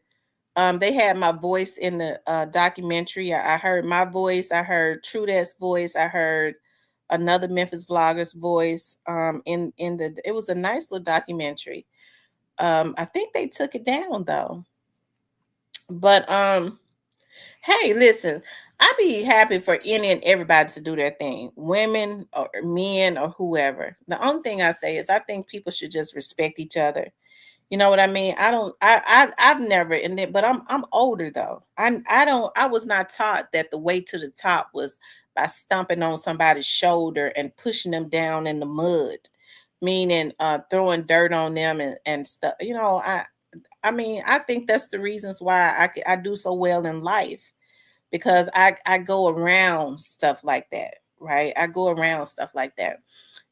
they had my voice in the documentary. I heard my voice, I heard Trudet's voice, I heard another Memphis vlogger's voice. In the it was a nice little documentary. I think they took it down though. But hey, listen, I'd be happy for any and everybody to do their thing, women or men or whoever. The only thing I say is I think people should just respect each other. You know what I mean? I don't. I've never. And then, but I'm older though. I don't. I was not taught that the way to the top was by stomping on somebody's shoulder and pushing them down in the mud, meaning throwing dirt on them and stuff. I mean, I think that's the reasons why I do so well in life because I go around stuff like that, right? I go around stuff like that.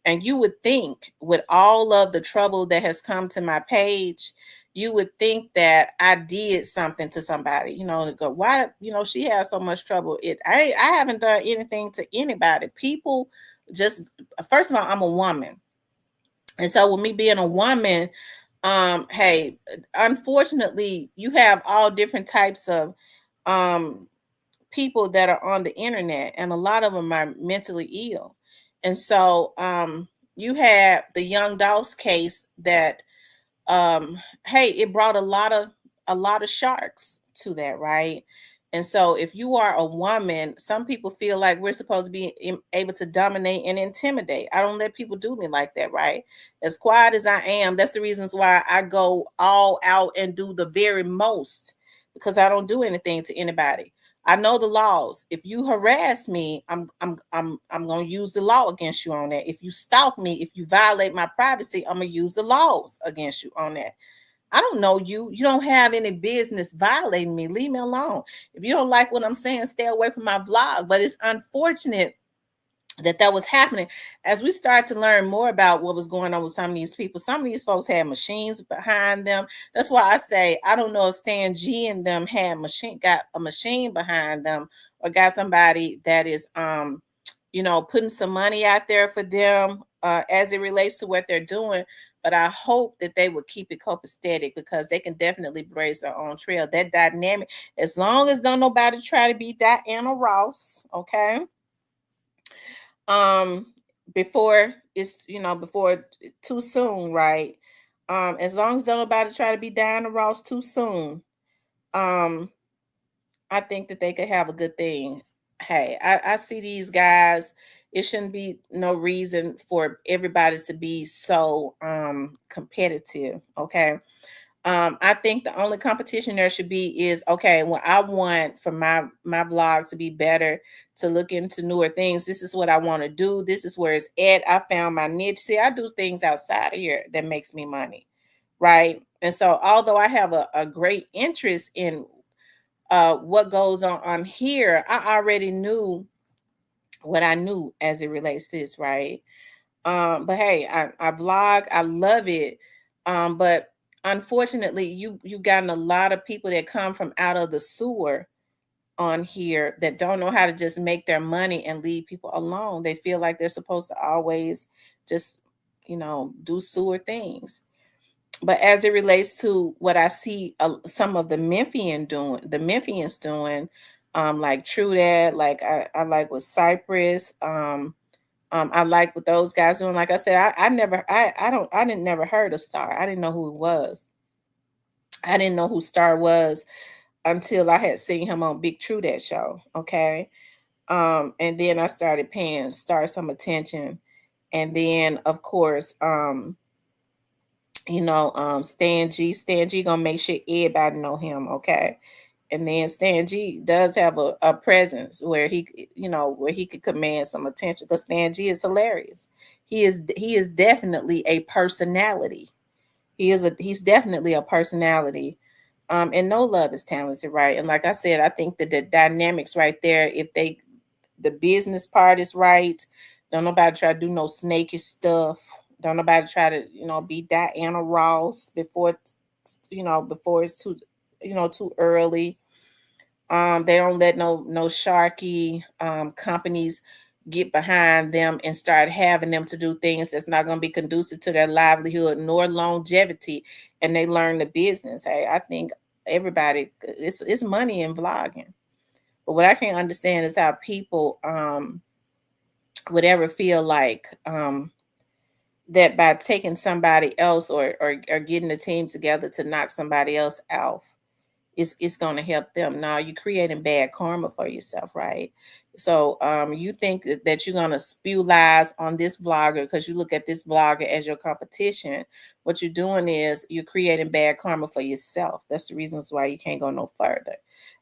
And you would think with all of the trouble that has come to my page, you would think that I did something to somebody, to go, why, she has so much trouble. I haven't done anything to anybody. People just, first of all, I'm a woman. And so with me being a woman, hey, unfortunately, you have all different types of um people that are on the internet, and a lot of them are mentally ill. And so you have the Young Doss case that hey, it brought a lot of sharks to that, right? And so if you are a woman, some people feel like we're supposed to be able to dominate and intimidate. I don't let people do me like that, right? As quiet as I am, that's the reasons why I go all out and do the very most, because I don't do anything to anybody. I know the laws. If you harass me, I'm going to use the law against you on that. If you stalk me, if you violate my privacy, I'm going to use the laws against you on that. I don't know you. You don't have any business violating me. Leave me alone. If you don't like what I'm saying, stay away from my vlog. But it's unfortunate that was happening. As we start to learn more about what was going on with some of these people, some of these folks had machines behind them. That's why I say I don't know if Stan G and them got a machine behind them, or got somebody that is putting some money out there for them as it relates to what they're doing. But I hope that they would keep it copacetic, because they can definitely blaze their own trail. That dynamic, as long as don't nobody try to be Diana Ross, okay? um Before it's before too soon, right? As long as don't nobody try to be Diana Ross too soon, um I think that they could have a good thing. Hey, I see these guys. It shouldn't be no reason for everybody to be so competitive, okay? I think the only competition there should be is, okay, well, I want for my blog to be better, to look into newer things. This is what I want to do. This is where it's at. I found my niche. See, I do things outside of here that makes me money, right? And so although I have a great interest in what goes on here, I already knew what I knew as it relates to this, right? But hey, I blog, I love it. But unfortunately, you gotten a lot of people that come from out of the sewer on here that don't know how to just make their money and leave people alone. They feel like they're supposed to always just, do sewer things. But as it relates to what I see some of the Memphians doing, like True That, like I like with Cypress, I like what those guys doing. Like I said, I didn't never heard of Star. I didn't know who he was. I didn't know who Star was until I had seen him on Big True That show. Okay. And then I started paying Star some attention. And then of course, Stan G gonna make sure everybody know him, okay? And then Stan G does have a presence where where he could command some attention because Stan G is hilarious. He is definitely a personality. He's definitely a personality. And No Love is talented, right? And like I said, I think that the dynamics right there, if the business part is right, don't nobody try to do no snakish stuff. Don't nobody try to, be Diana Ross before it's too early. They don't let no sharky companies get behind them and start having them to do things that's not going to be conducive to their livelihood nor longevity, and they learn the business. Hey, I think everybody, it's money in vlogging, but what I can't understand is how people would ever feel like that by taking somebody else or getting a team together to knock somebody else out, it's going to help them. Now you're creating bad karma for yourself, right? So you think that you're going to spew lies on this vlogger because you look at this vlogger as your competition. What you're doing is you're creating bad karma for yourself. That's the reasons why you can't go no further.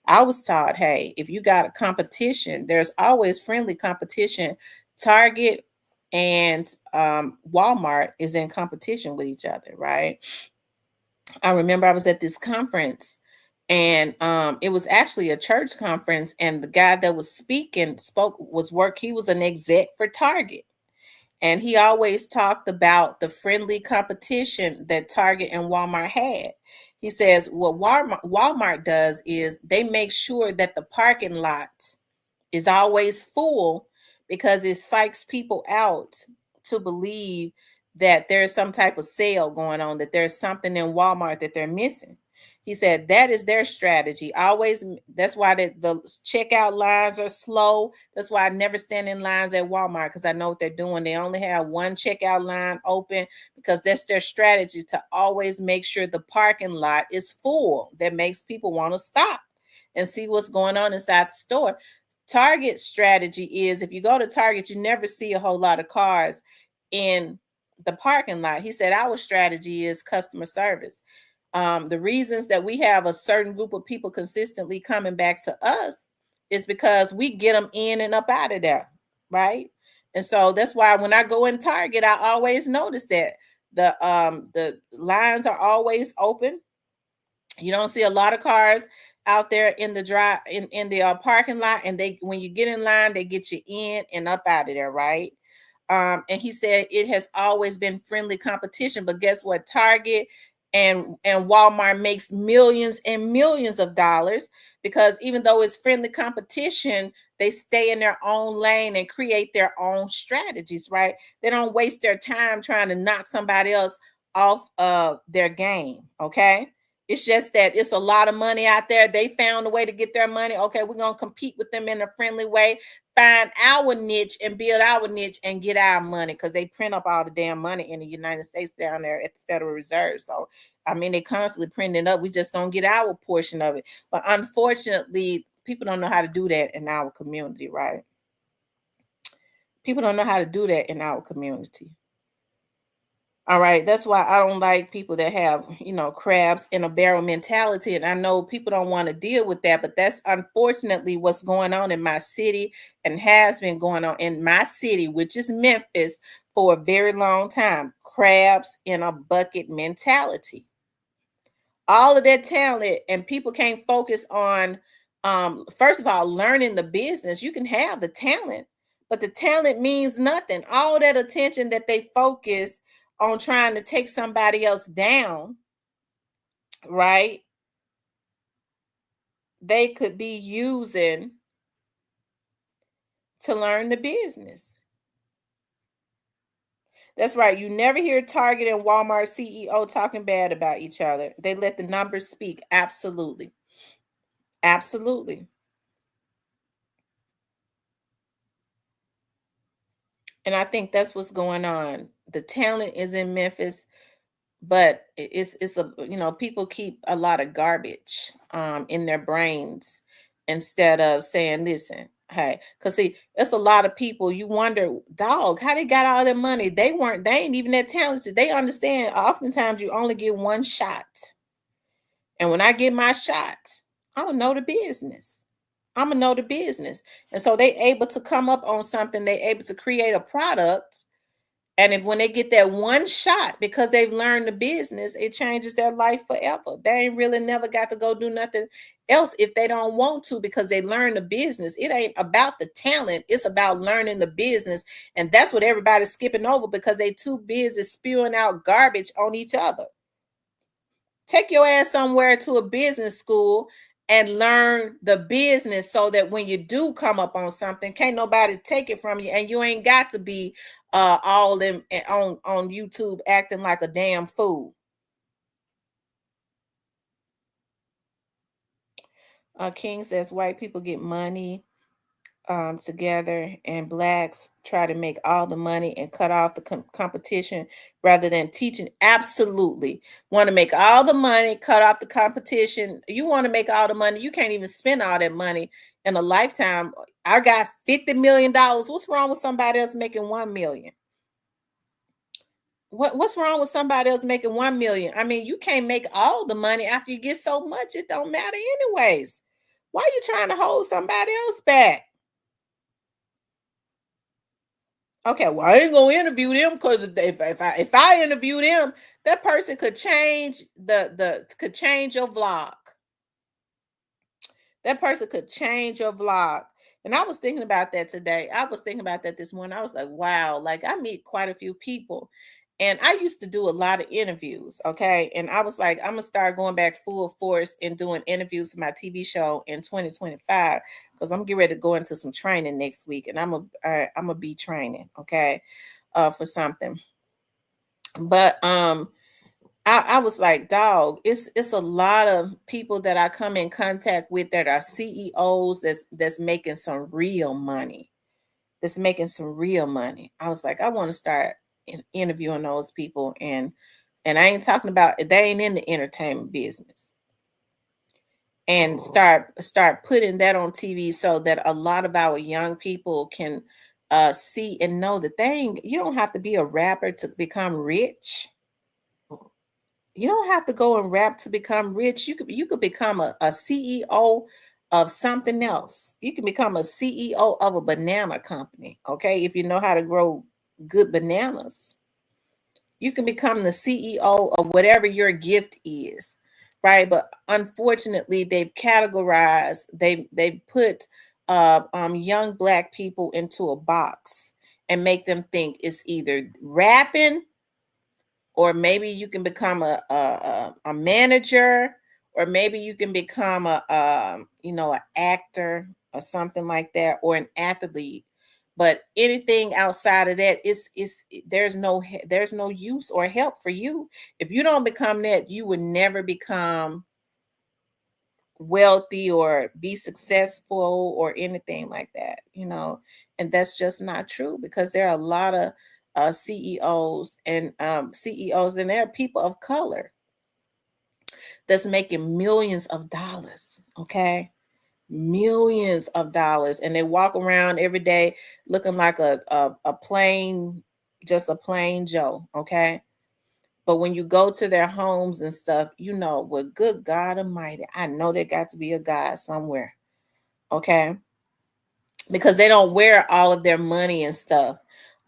I was taught, hey, if you got a competition, there's always friendly competition. Target and Walmart is in competition with each other, right? I remember I was at this conference, and it was actually a church conference, and the guy that was he was an exec for Target, and he always talked about the friendly competition that Target and Walmart had. He says what Walmart does is they make sure that the parking lot is always full because it psychs people out to believe that there's some type of sale going on, that there's something in Walmart that they're missing. He said that is their strategy. Always, that's why the checkout lines are slow. That's why I never stand in lines at Walmart because I know what they're doing. They only have one checkout line open because that's their strategy to always make sure the parking lot is full. That makes people want to stop and see what's going on inside the store. Target strategy is if you go to Target, you never see a whole lot of cars in the parking lot. He said our strategy is customer service. The reasons that we have a certain group of people consistently coming back to us is because we get them in and up out of there, right? And so that's why when I go in Target, I always notice that the lines are always open. You don't see a lot of cars out there in the parking lot, and when you get in line, they get you in and up out of there, right? And he said it has always been friendly competition, but guess what? Target and Walmart makes millions and millions of dollars because even though it's friendly competition, they stay in their own lane and create their own strategies, right? They don't waste their time trying to knock somebody else off of their game, okay? It's just that it's a lot of money out there. They found a way to get their money. Okay, we're going to compete with them in a friendly way, find our niche and build our niche and get our money because they print up all the damn money in the United States down there at the Federal Reserve. So, I mean, they constantly printing up. We just going to get our portion of it. But unfortunately, people don't know how to do that in our community, right? People don't know how to do that in our community. All right. That's why I don't like people that have, crabs in a barrel mentality. And I know people don't want to deal with that, but that's unfortunately what's going on in my city and has been going on in my city, which is Memphis, for a very long time. Crabs in a bucket mentality. All of that talent, and people can't focus on, first of all, learning the business. You can have the talent, but the talent means nothing. All that attention that they focus on trying to take somebody else down, right? They could be using to learn the business. That's right. You never hear Target and Walmart CEO talking bad about each other. They let the numbers speak. Absolutely. Absolutely. And I think that's what's going on. The talent is in Memphis, but it's a people keep a lot of garbage in their brains instead of saying, listen, Hey, cause see, it's a lot of people. You wonder, dog, how they got all their money? They ain't even that talented. They understand. Oftentimes, you only get one shot, and when I get my shot, I'm gonna know the business. I'm gonna know the business, and so they able to come up on something. They able to create a product. And if when they get that one shot because they've learned the business, it changes their life forever. They ain't really never got to go do nothing else if they don't want to because they learn the business. It ain't about the talent, it's about learning the business. And that's what everybody's skipping over because they too busy spewing out garbage on each other. Take your ass somewhere to a business school and learn the business so that when you do come up on something, can't nobody take it from you, and you ain't got to be all in on YouTube acting like a damn fool. King says white people get money together and blacks try to make all the money and cut off the competition rather than teaching. Absolutely. Want to make all the money, cut off the competition. You want to make all the money, you can't even spend all that money in a lifetime. I got $50 million. What's wrong with somebody else making 1 million? What's wrong with somebody else making 1 million? I mean, you can't make all the money after you get so much. It don't matter anyways. Why are you trying to hold somebody else back? Okay, well, I ain't gonna interview them because if I interview them, that person could change could change your vlog. That person could change your vlog. And I was thinking about that today. I was thinking about that this morning. I was like, wow, like I meet quite a few people. And I used to do a lot of interviews. Okay. And I was like, I'm gonna start going back full force and doing interviews for my TV show in 2025 because I'm getting ready to go into some training next week. And I'm gonna be training, okay, for something. But I was like, dog, it's a lot of people that I come in contact with that are CEOs that's making some real money. That's making some real money. I was like, I want to start interviewing those people, and I ain't talking about they ain't in the entertainment business. And start putting that on TV so that a lot of our young people can see and know that you don't have to be a rapper to become rich. You don't have to go and rap to become rich. You could become a CEO of something else. You can become a CEO of a banana company, okay? If you know how to grow good bananas. You can become the CEO of whatever your gift is, right? But unfortunately, they've put young black people into a box and make them think it's either rapping, or maybe you can become a manager, or maybe you can become an actor or something like that, or an athlete. But anything outside of that is there's no use or help for you. If you don't become that, you would never become wealthy or be successful or anything like that. And that's just not true because there are a lot of CEOs and there are people of color that's making millions of dollars, okay? Millions of dollars, and they walk around every day looking like a plain, just a plain Joe, okay? But when you go to their homes and stuff, well, good God Almighty, I know there got to be a God somewhere, okay? Because they don't wear all of their money and stuff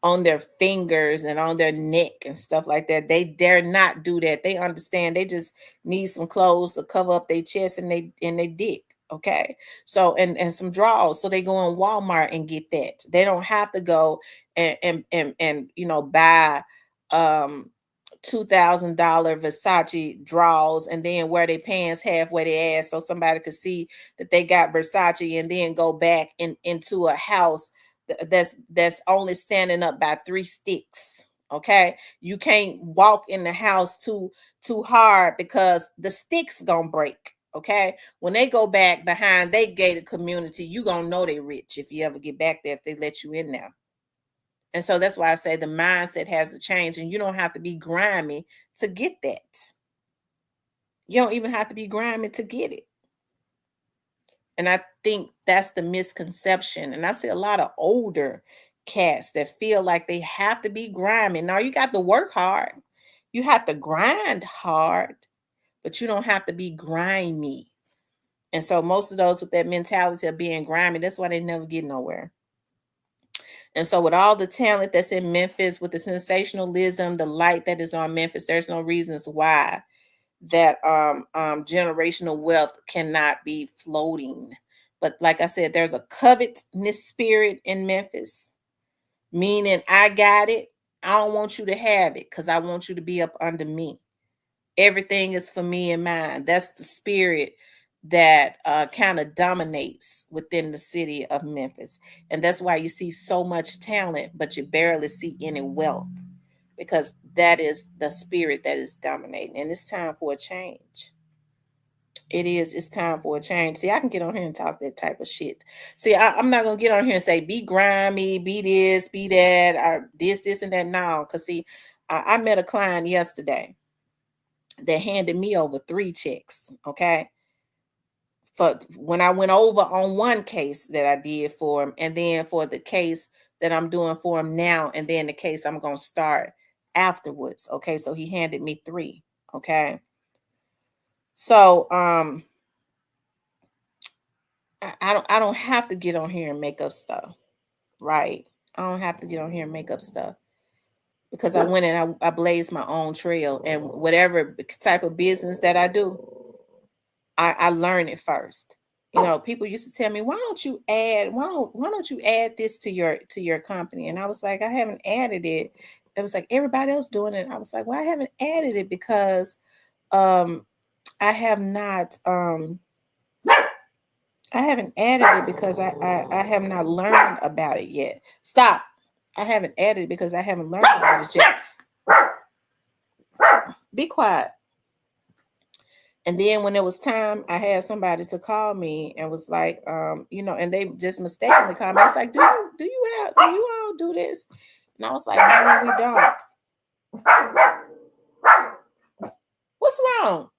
on their fingers and on their neck and stuff like that. They dare not do that. They understand they just need some clothes to cover up their chest and they dick. Okay. So and some drawers. So they go in Walmart and get that. They don't have to go and buy $2,000 Versace drawers and then wear their pants halfway their ass so somebody could see that they got Versace, and then go back into a house that's only standing up by 3 sticks. Okay, you can't walk in the house too hard because the sticks gonna break. Okay, when they go back behind they gated community, you gonna know they rich if you ever get back there, if they let you in there. And so that's why I say the mindset has to change, and you don't have to be grimy to get that. You don't even have to be grimy to get it. And I think that's the misconception. And I see a lot of older cats that feel like they have to be grimy. Now you got to work hard. You have to grind hard, but you don't have to be grimy. And so most of those with that mentality of being grimy, that's why they never get nowhere. And so with all the talent that's in Memphis, with the sensationalism, the light that is on Memphis, there's no reasons why that generational wealth cannot be floating. But like I said, there's a covetousness spirit in Memphis, meaning I got it. I don't want you to have it because I want you to be up under me. Everything is for me and mine. That's the spirit that kind of dominates within the city of Memphis. And that's why you see so much talent, but you barely see any wealth, because that is the spirit that is dominating. And it's time for a change. It is. It's time for a change. See, I can get on here and talk that type of shit. See, I'm not going to get on here and say, be grimy, be this, be that, or this, and that. No, because see, I met a client yesterday that handed me over 3 checks, okay? For when I went over on one case that I did for him, and then for the case that I'm doing for him now, and then the case I'm going to start afterwards, okay? So he handed me 3, okay? So I don't have to get on here and make up stuff, right? I don't have to get on here and make up stuff, because I went and I blazed my own trail, and whatever type of business that I do, I learn it first. You know, people used to tell me, why don't you add this to your company? And I was like, I haven't added it. It was like everybody else doing it. I was like, well, I haven't added it because I have not I haven't added it because I have not learned about it yet. Stop. I haven't added it because I haven't learned about it yet. Be quiet. And then when it was time, I had somebody to call me and was like, and they just mistakenly called me. I was like, do you all do this? And I was like, no, we don't. What's wrong?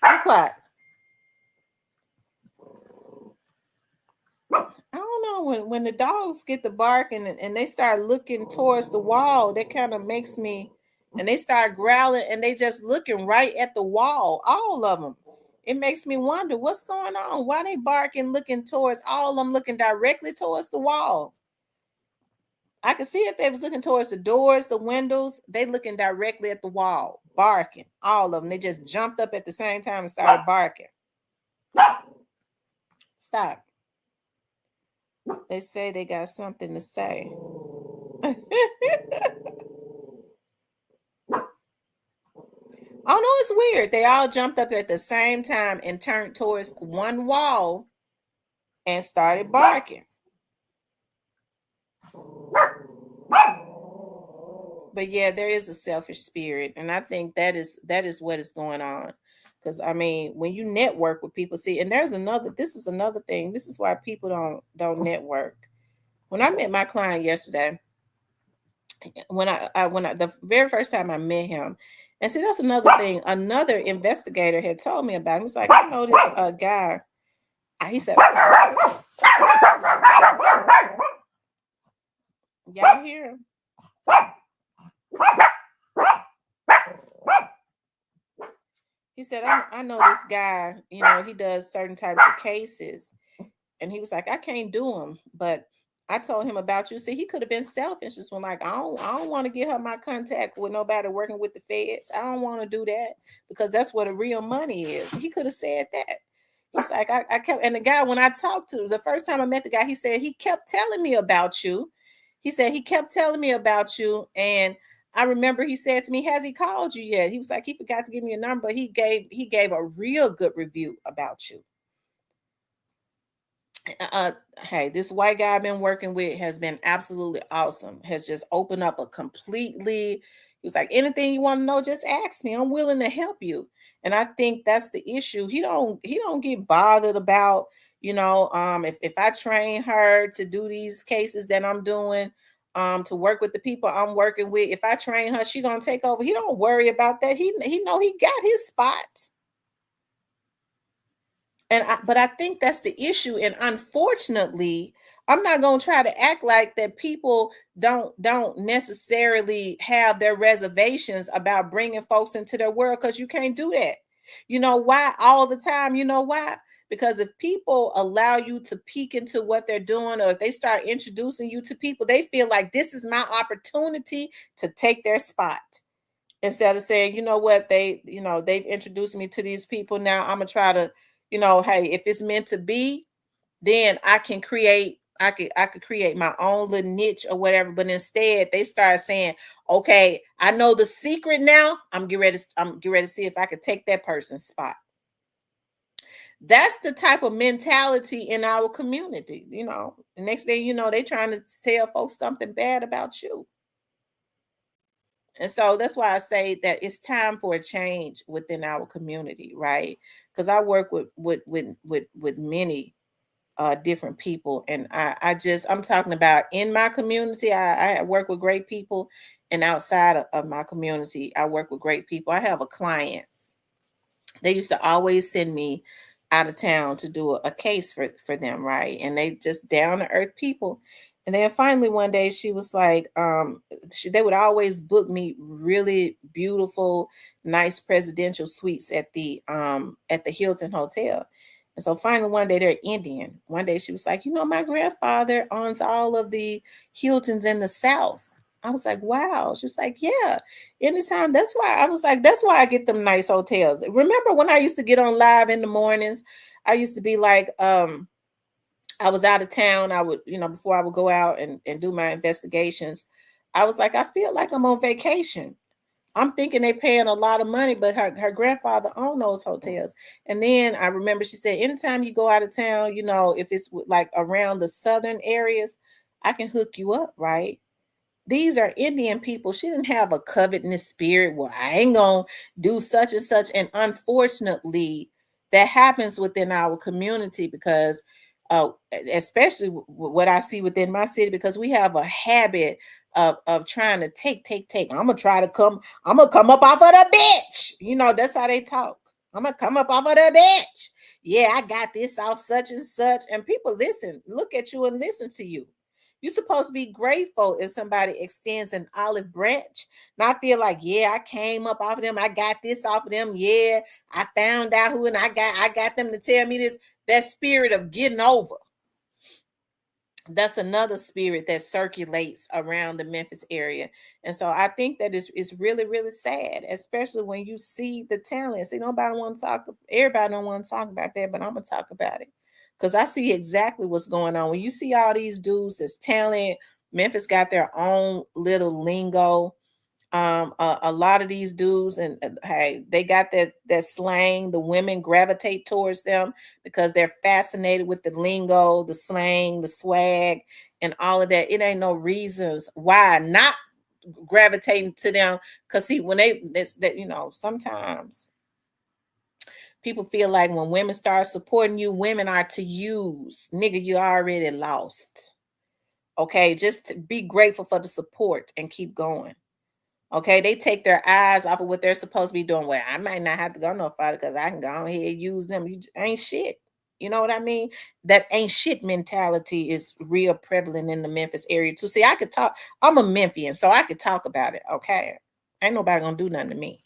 Be quiet. I don't know, when the dogs get the barking and they start looking towards the wall, that kind of makes me, and they start growling and they just looking right at the wall, all of them. It makes me wonder what's going on. Why they barking, looking towards, all of them looking directly towards the wall. I could see if they was looking towards the doors, the windows, they looking directly at the wall, barking. All of them. They just jumped up at the same time and started barking. Stop. They say they got something to say. Oh no, it's weird. They all jumped up at the same time and turned towards one wall and started barking. But yeah, there is a selfish spirit, and I think that is what is going on. Because I mean, when you network with people, see, and this is another thing. This is why people don't network. When I met my client yesterday, when I the very first time I met him, and see, that's another thing. Another investigator had told me about him. He was like, I know this guy. He said, y'all hear him? He said, I know this guy, he does certain types of cases. And he was like, I can't do them. But I told him about you. See, he could have been selfish. Just when like, I don't want to give her my contact with nobody working with the feds. I don't want to do that because that's where the real money is. He could have said that. He's like, I kept, and the guy, when I talked to the first time I met the guy, he said he kept telling me about you. He said he kept telling me about you. And I remember he said to me, has he called you yet? He was like, he forgot to give me a number. He gave a real good review about you. Hey, this white guy I've been working with has been absolutely awesome. Has just opened up a completely, he was like, anything you want to know, just ask me. I'm willing to help you. And I think that's the issue. He don't get bothered about, if I train her to do these cases that I'm doing, to work with the people I'm working with. If I train her, she gonna take over. He don't worry about that. He know he got his spot. But I think that's the issue. And unfortunately, I'm not gonna try to act like that people don't necessarily have their reservations about bringing folks into their world, because you can't do that. You know why? All the time. You know why? Because if people allow you to peek into what they're doing, or if they start introducing you to people, they feel like this is my opportunity to take their spot. Instead of saying, you know what, they've introduced me to these people. Now I'm gonna try to, hey, if it's meant to be, then I could create my own little niche or whatever. But instead they start saying, okay, I know the secret now. I'm getting ready to see if I could take that person's spot. That's the type of mentality in our community. The next thing you know, they trying to tell folks something bad about you. And so that's why I say that it's time for a change within our community, right? Because I work with many different people, and I'm talking about in my community. I work with great people, and outside of my community, I work with great people. I have a client. They used to always send me out of town to do a case for them, right? And they just down to earth people. And then finally one day she was like, they would always book me really beautiful, nice presidential suites at the Hilton Hotel. And so finally one day, they're Indian. One day she was like, my grandfather owns all of the Hiltons in the South. I was like, wow. She was like, yeah, anytime. That's why I was like, that's why I get them nice hotels. Remember when I used to get on live in the mornings? I used to be like, I was out of town. I would, before I would go out and do my investigations, I was like, I feel like I'm on vacation. I'm thinking they paying a lot of money, but her grandfather owned those hotels. And then I remember she said, anytime you go out of town, if it's like around the southern areas, I can hook you up, right? These are Indian people. She didn't have a covetous spirit. Well, I ain't gonna do such and such. And unfortunately, that happens within our community because, especially what I see within my city, because we have a habit of trying to take. I'm gonna come up off of the bench. That's how they talk. I'm gonna come up off of the bench. Yeah, I got this off such and such. And people look at you and listen to you. You're supposed to be grateful if somebody extends an olive branch. Not feel like, yeah, I came up off of them. I got this off of them. Yeah, I found out who, and I got them to tell me this. That spirit of getting over. That's another spirit that circulates around the Memphis area. And so I think that it's really, really sad, especially when you see the talent. See, everybody don't want to talk about that, but I'm gonna talk about it. Because I see exactly what's going on. When you see all these dudes that's talent, Memphis got their own little lingo. A lot of these dudes, and hey, they got that slang. The women gravitate towards them because they're fascinated with the lingo, the slang, the swag, and all of that. It ain't no reasons why not gravitating to them. Because see, when sometimes people feel like when women start supporting you, women are to use. Nigga, you already lost. Okay, just be grateful for the support and keep going. Okay, they take their eyes off of what they're supposed to be doing. Well, I might not have to go no farther because I can go ahead and use them. You ain't shit. You know what I mean? That ain't shit mentality is real prevalent in the Memphis area too. See, I could talk. I'm a Memphian, so I could talk about it. Okay, ain't nobody gonna do nothing to me.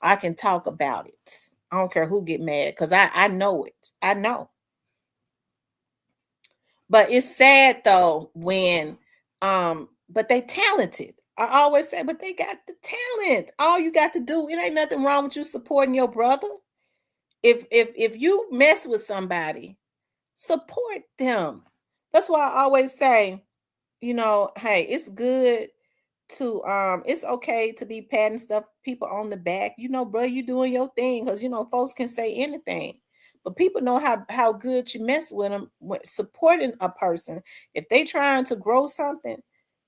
I can talk about it. I don't care who get mad because I know it. I know. But it's sad though when but they talented. I always say, but they got the talent. All you got to do, it ain't nothing wrong with you supporting your brother. If you mess with somebody, support them. That's why I always say, hey, it's good to it's okay to be patting stuff people on the back. Bro, you doing your thing, because folks can say anything. But people know how good you mess with them when supporting a person. If they trying to grow something,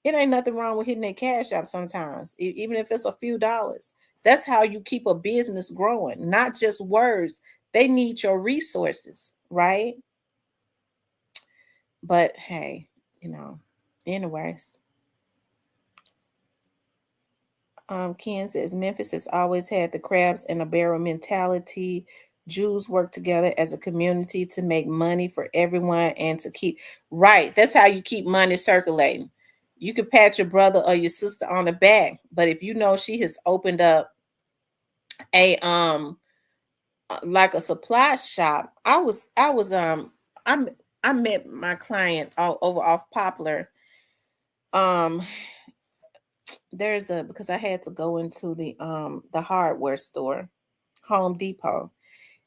it ain't nothing wrong with hitting their cash app sometimes, even if it's a few dollars. That's how you keep a business growing, not just words. They need your resources, right? But hey, anyways. Ken says Memphis has always had the crabs in a barrel mentality. Jews work together as a community to make money for everyone and to keep right. That's how you keep money circulating. You can pat your brother or your sister on the back, but if you know she has opened up a like a supply shop, I'm I met my client all over off Poplar. Um, there's a because I had to go into the hardware store, Home Depot,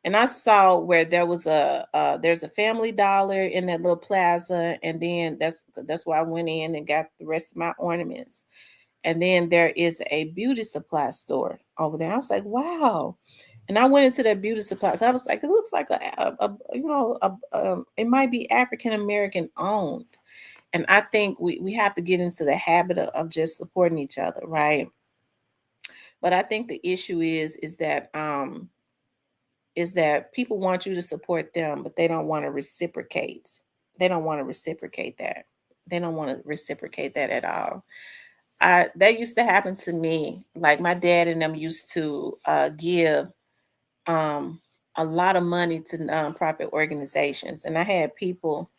and I saw where there was there's a Family Dollar in that little plaza, and then that's where I went in and got the rest of my ornaments. And then there is a beauty supply store over there. I was like, wow. And I went into that beauty supply. I was like, it looks like it might be African American owned. And I think we have to get into the habit of just supporting each other, right? But I think the issue is that people want you to support them, but they don't want to reciprocate. They don't want to reciprocate that. They don't want to reciprocate that at all. That used to happen to me. Like my dad and them used to give um, a lot of money to nonprofit organizations, and I had people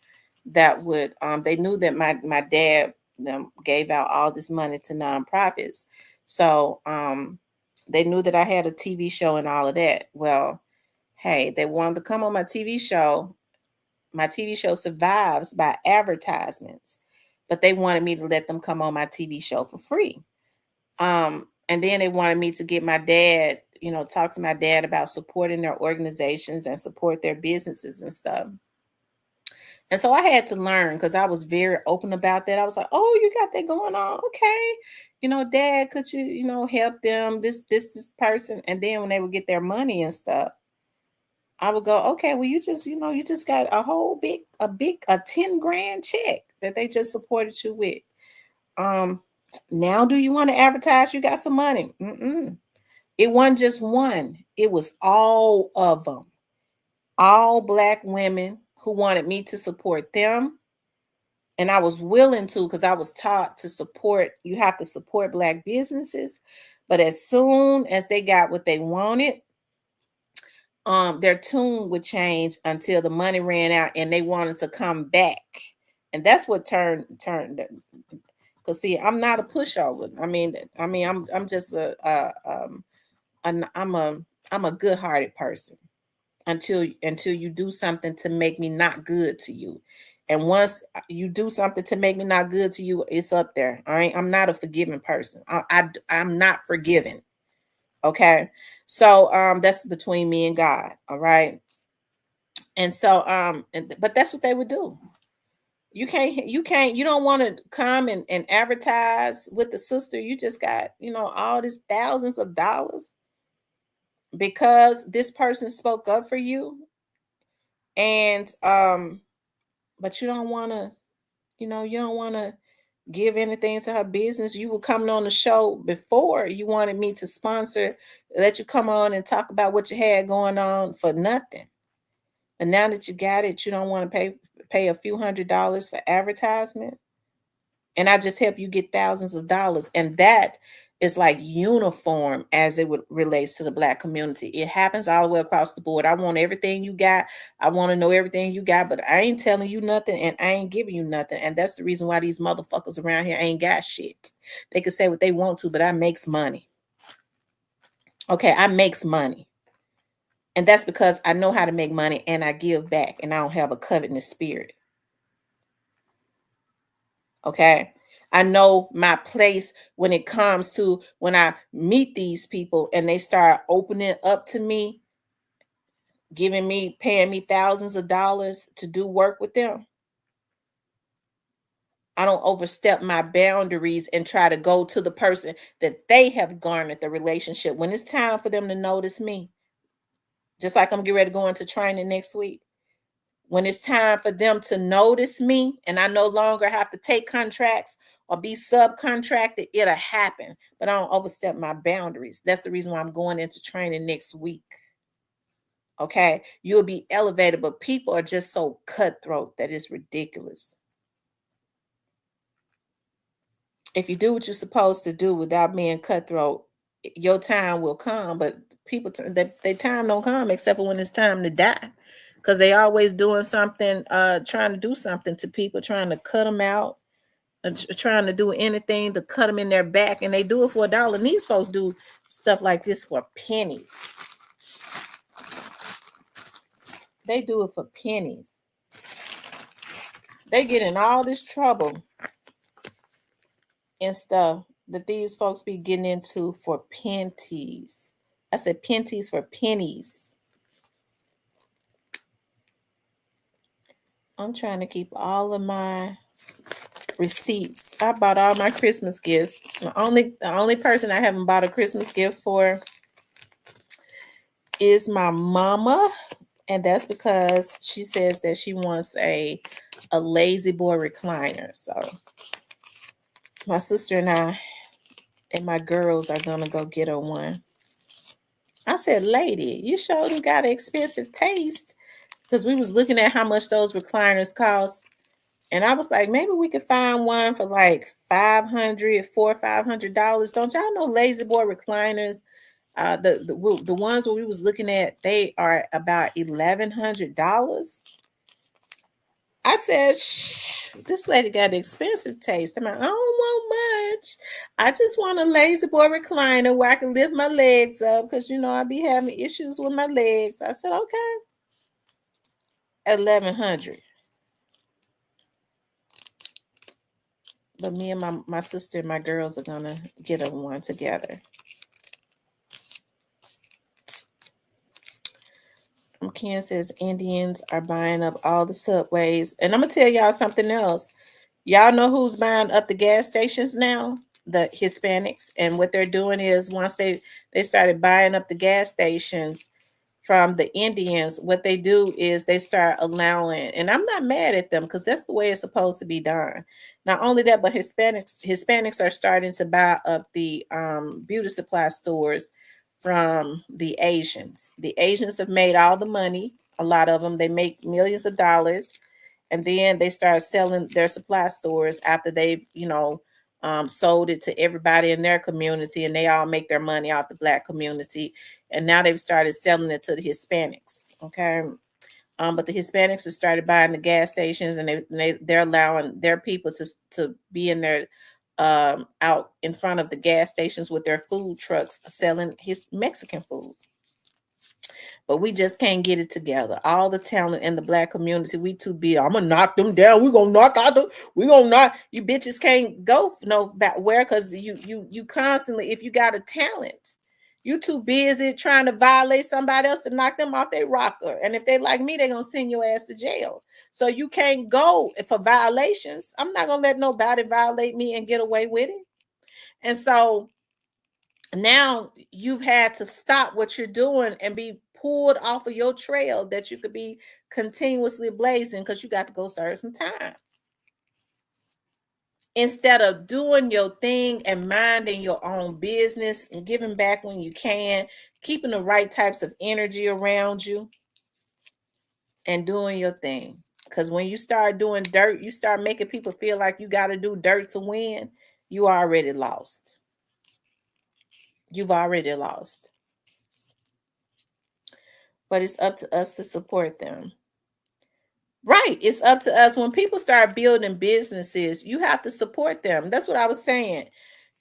that would they knew that my dad gave out all this money to nonprofits, so they knew that I had a TV show and all of that. Well, hey, they wanted to come on my TV show. My TV show survives by advertisements, but they wanted me to let them come on my TV show for free. And then they wanted me to get my dad, talk to my dad about supporting their organizations and support their businesses and stuff. And so I had to learn because I was very open about that. I was like, "Oh, you got that going on? Okay, Dad, could you, help them? This person." And then when they would get their money and stuff, I would go, "Okay, well, you just got a 10 grand check that they just supported you with. Um, now do you want to advertise? You got some money? Mm-mm. It wasn't just one; it was all of them, all Black women who wanted me to support them. And I was willing to because I was taught to support, you have to support Black businesses. But as soon as they got what they wanted, their tune would change until the money ran out and they wanted to come back. And that's what turned because see, I'm not a pushover. I'm just I'm a I'm a good-hearted person until you do something to make me not good to you. And once you do something to make me not good to you, it's up there. I'm not a forgiving person. I'm not forgiving. Okay. So that's between me and God. All right. And so but that's what they would do. You don't want to come and advertise with the sister. You just got, all these thousands of dollars because this person spoke up for you. And but you don't want to, you don't want to give anything to her business. You were coming on the show before, you wanted me to sponsor, let you come on and talk about what you had going on for nothing. And now that you got it, you don't want to pay a few $100s for advertisement. And I just help you get thousands of dollars. And that is like uniform as it would relates to the Black community. It happens all the way across the board. I want everything you got. I want to know everything you got, but I ain't telling you nothing and I ain't giving you nothing. And that's the reason why these motherfuckers around here ain't got shit. They can say what they want to, but I makes money. Okay, I makes money. And that's because I know how to make money and I give back and I don't have a covetous spirit. Okay. I know my place when it comes to when I meet these people and they start opening up to me, paying me thousands of dollars to do work with them. I don't overstep my boundaries and try to go to the person that they have garnered the relationship when it's time for them to notice me. Just like I'm getting ready to go into training next week. When it's time for them to notice me and I no longer have to take contracts or be subcontracted, it'll happen. But I don't overstep my boundaries. That's the reason why I'm going into training next week. Okay. You'll be elevated, but people are just so cutthroat that it's ridiculous. If you do what you're supposed to do without being cutthroat, your time will come. But people, their time don't come except for when it's time to die, because they always doing something, trying to do something to people, trying to cut them out, trying to do anything to cut them in their back, and they do it for $1. And these folks do stuff like this for pennies. They do it for pennies. They get in all this trouble and stuff that these folks be getting into for pennies. I said pennies for pennies. I'm trying to keep all of my receipts. I bought all my Christmas gifts. The only person I haven't bought a Christmas gift for is my mama, and that's because she says that she wants a lazy boy recliner. So my sister and I and my girls are gonna go get her one. I said, lady, you sure you got an expensive taste, because we was looking at how much those recliners cost, and I was like, maybe we could find one for like $500 or $500. Don't y'all know lazy boy recliners? The ones where we was looking at, they are about $1,100. I said, shh, this lady got an expensive taste. I'm like, I don't want much. I just want a lazy boy recliner where I can lift my legs up, because I be having issues with my legs. I said, okay. 1,100. But me and my sister and my girls are gonna get a one together. Ken says Indians are buying up all the subways. And I'm gonna tell y'all something else. Y'all know who's buying up the gas stations now? The Hispanics. And what they're doing is, once they started buying up the gas stations from the Indians, what they do is they start allowing, and I'm not mad at them, because that's the way it's supposed to be done. Not only that, but Hispanics are starting to buy up the beauty supply stores from the Asians. The Asians have made all the money. A lot of them, they make millions of dollars, and then they start selling their supply stores after they've sold it to everybody in their community, and they all make their money off the Black community. And now they've started selling it to the Hispanics. Okay. But the Hispanics have started buying the gas stations, and they're allowing their people to be in their out in front of the gas stations with their food trucks selling his Mexican food. But we just can't get it together. All the talent in the Black community, we too big. I'm gonna knock them down. We're gonna knock out you bitches can't go no back where, because you constantly, if you got a talent, you too busy trying to violate somebody else to knock them off their rocker. And if they like me, they're gonna send your ass to jail. So you can't go for violations. I'm not gonna let nobody violate me and get away with it. And so now you've had to stop what you're doing and be pulled off of your trail that you could be continuously blazing, because you got to go serve some time. Instead of doing your thing and minding your own business and giving back when you can, keeping the right types of energy around you and doing your thing. Because when you start doing dirt, you start making people feel like you got to do dirt to win, you already lost. You've already lost. But it's up to us to support them. Right. It's up to us. When people start building businesses, you have to support them. That's what I was saying.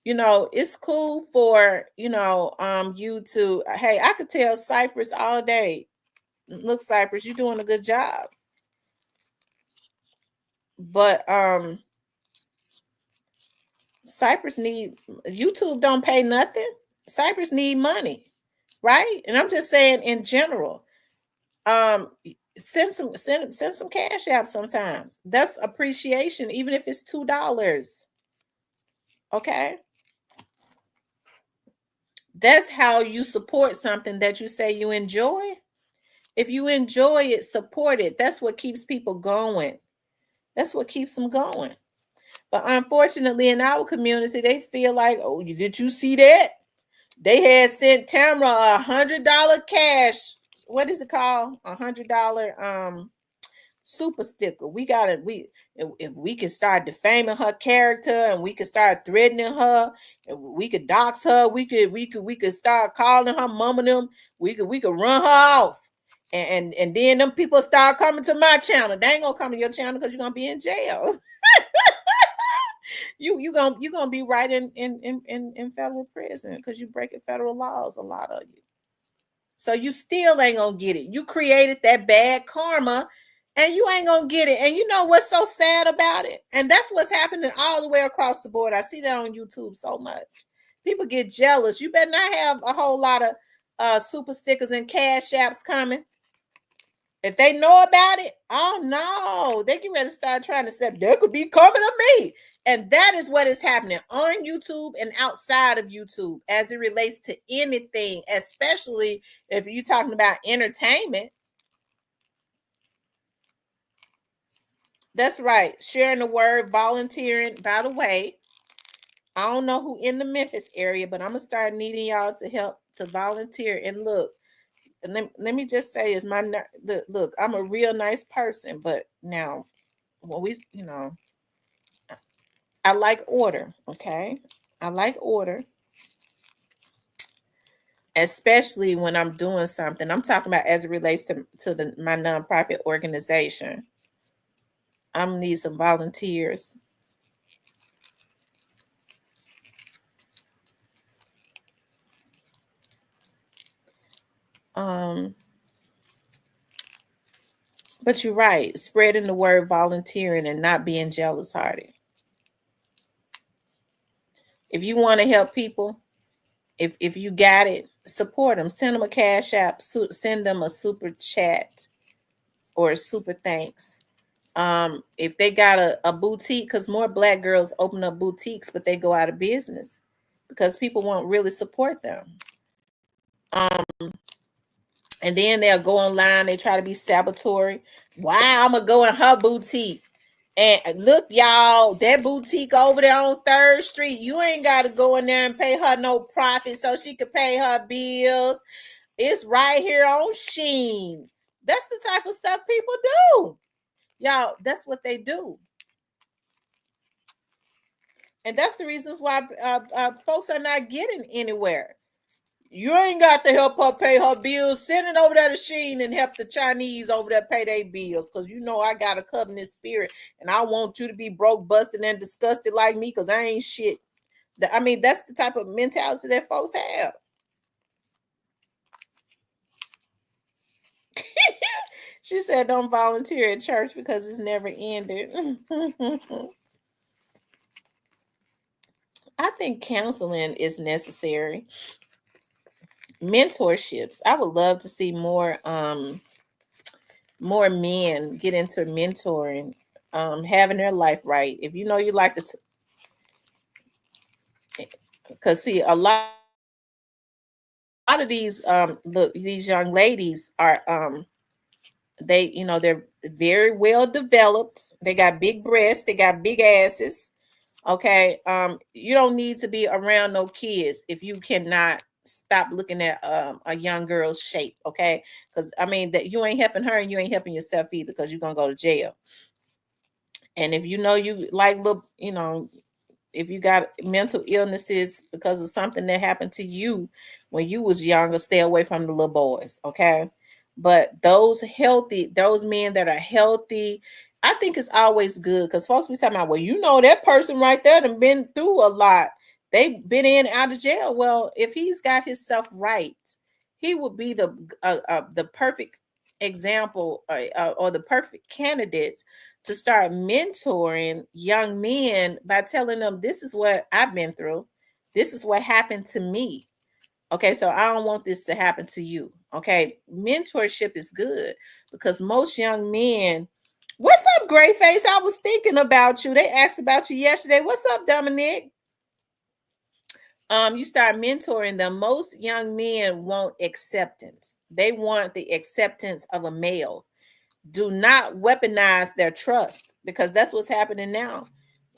It's cool for, you to, hey, I could tell Cypress all day, look, Cypress, you're doing a good job. But Cypress need, YouTube don't pay nothing. Cypress need money. Right. And I'm just saying in general, send some cash out sometimes. That's appreciation, even if it's $2. Okay. That's how you support something that you say you enjoy. If you enjoy it, support it. That's what keeps people going. That's what keeps them going. But unfortunately, in our community, they feel like, oh, did you see that? They had sent Tamara $100 cash. What is it called? $100 super sticker. If we could start defaming her character and we could start threatening her and we could dox her, we could start calling her mom and them, we could run her off. And then them people start coming to my channel. They ain't gonna come to your channel because you're gonna be in jail. You gonna be right in federal prison because you breaking federal laws, a lot of you. So you still ain't gonna get it. You created that bad karma and you ain't gonna get it. And you know what's so sad about it? And that's what's happening all the way across the board. I see that on YouTube so much. People get jealous. You better not have a whole lot of super stickers and cash apps coming. If they know about it, oh no, they get ready to start trying to say they could be coming to me. And that is what is happening on YouTube and outside of YouTube as it relates to anything, especially if you're talking about entertainment. That's right. Sharing the word, volunteering. By the way, I don't know who in the Memphis area, but I'm going to start needing y'all to help to volunteer. And look, and let me just say, is look, I'm a real nice person, but now when I like order, okay? I like order, especially when I'm doing something. I'm talking about as it relates to my nonprofit organization. I'm gonna need some volunteers. But you're right, spreading the word, volunteering, and not being jealous hearted. If you want to help people, if you got it, support them. Send them a cash app, send them a super chat or a super thanks. If they got a boutique, because more Black girls open up boutiques, but they go out of business because people won't really support them. And then they'll go online, they try to be sabotory. Wow, I'm gonna go in her boutique. And look, y'all, that boutique over there on 3rd Street, you ain't got to go in there and pay her no profit so she could pay her bills. It's right here on Sheen. That's the type of stuff people do. Y'all, that's what they do. And that's the reasons why folks are not getting anywhere. You ain't got to help her pay her bills. Send it over there to Sheen and help the Chinese over there pay their bills. Because you know I got a covenant spirit. And I want you to be broke, busted, and disgusted like me because I ain't shit. I mean, that's the type of mentality that folks have. She said don't volunteer at church because it's never ended. I think counseling is necessary. Mentorships. I would love to see more men get into mentoring, having their life right. If you know you like to, because see, a lot of these these young ladies are they're very well developed. They got big breasts, they got big asses. Okay, you don't need to be around no kids if you cannot stop looking at a young girl's shape. Okay, because I mean that you ain't helping her and you ain't helping yourself either because you're gonna go to jail. And if you know you like little, if you got mental illnesses because of something that happened to you when you was younger, stay away from the little boys. Okay, but those men that are healthy, I think it's always good because folks be talking about, well, that person right there done been through a lot. They've been in and out of jail. Well, if he's got himself right, he would be the perfect example or the perfect candidate to start mentoring young men by telling them, this is what I've been through. This is what happened to me. Okay, so I don't want this to happen to you. Okay, mentorship is good because most young men, what's up, Grey Face? I was thinking about you. They asked about you yesterday. What's up, Dominic? You start mentoring them. Most young men want acceptance. They want the acceptance of a male. Do not weaponize their trust because that's what's happening now.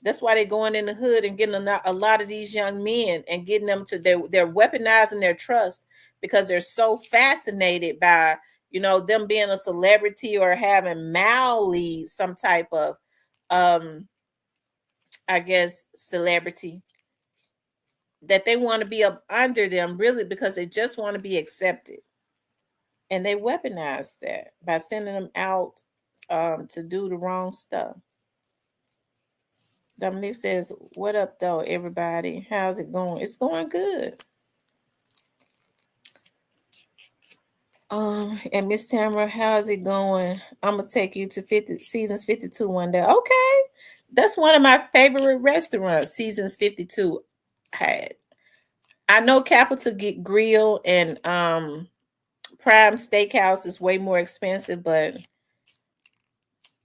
That's why they're going in the hood and getting a lot of these young men and getting them to they're weaponizing their trust because they're so fascinated by them being a celebrity or having mildly some type of, um, I guess, celebrity, that they want to be up under them really because they just want to be accepted. And they weaponize that by sending them out to do the wrong stuff. Dominique says, "What up, though, everybody? How's it going? It's going good." And Miss Tamara, how's it going? I'm gonna take you to seasons 52 one day. Okay, that's one of my favorite restaurants. Seasons 52 had. I know Capital Grill and Prime Steakhouse is way more expensive, but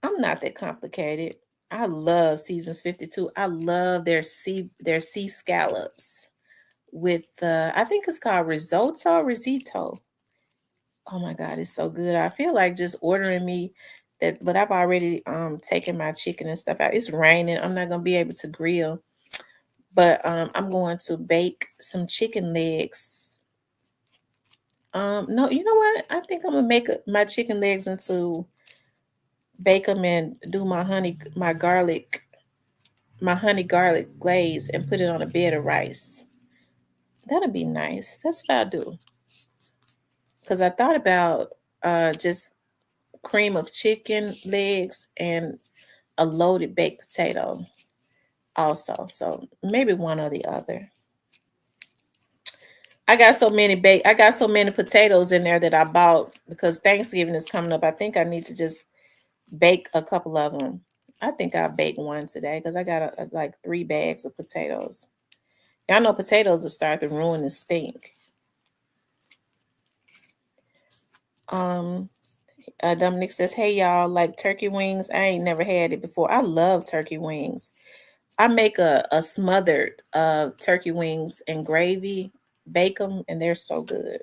I'm not that complicated. I love Seasons 52. I love their sea scallops with I think it's called risotto. Oh my god, it's so good. I feel like just ordering me that, but I've already taken my chicken and stuff out. It's raining. I'm not gonna be able to grill, but I'm going to bake some chicken legs. No, you know what? I think I'm gonna make my chicken legs into bake them and do my honey garlic glaze and put it on a bed of rice. That'll be nice. That's what I'll do. Because I thought about just cream of chicken legs and a loaded baked potato also. So maybe one or the other. I got so many potatoes in there that I bought because Thanksgiving is coming up. I think I need to just bake a couple of them. I think I'll bake one today because I got like 3 bags of potatoes. Y'all know potatoes will start to ruin and stink. Um, Dominic says, "Hey y'all, like turkey wings? I ain't never had it before. I love turkey wings. I make a smothered turkey wings and gravy, bake them, and they're so good.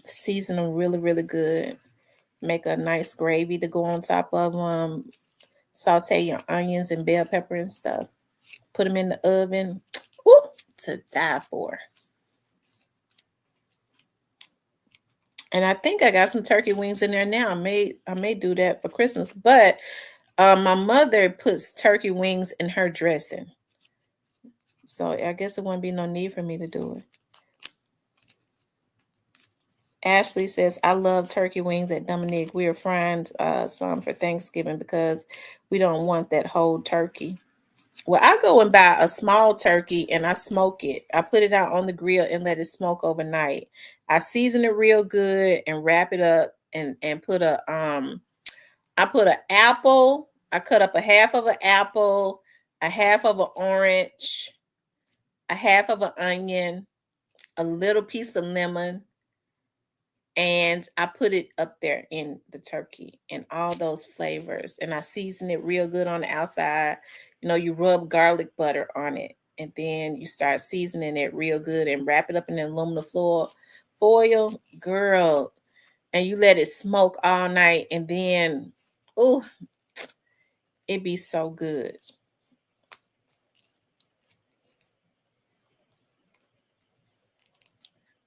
Season them really, really good. Make a nice gravy to go on top of them. Saute your onions and bell pepper and stuff. Put them in the oven. Ooh, to die for. And I think I got some turkey wings in there now. I may do that for Christmas. But my mother puts turkey wings in her dressing. So I guess there wouldn't be no need for me to do it. Ashley says, "I love turkey wings at Dominique. We are frying some for Thanksgiving because we don't want that whole turkey." Well, I go and buy a small turkey and I smoke it. I put it out on the grill and let it smoke overnight. I season it real good and wrap it up and put I put an apple. I cut up a half of an apple, a half of an orange, a half of an onion, a little piece of lemon, and I put it up there in the turkey and all those flavors. And I season it real good on the outside. You rub garlic butter on it, and then you start seasoning it real good and wrap it up in aluminum foil, girl. And you let it smoke all night, and then, oh, it be so good.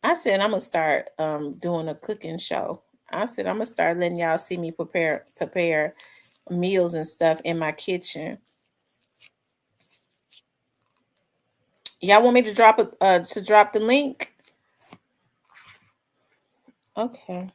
I said I'm gonna start doing a cooking show. I said I'm gonna start letting y'all see me prepare meals and stuff in my kitchen. Y'all want me to drop the link? Okay.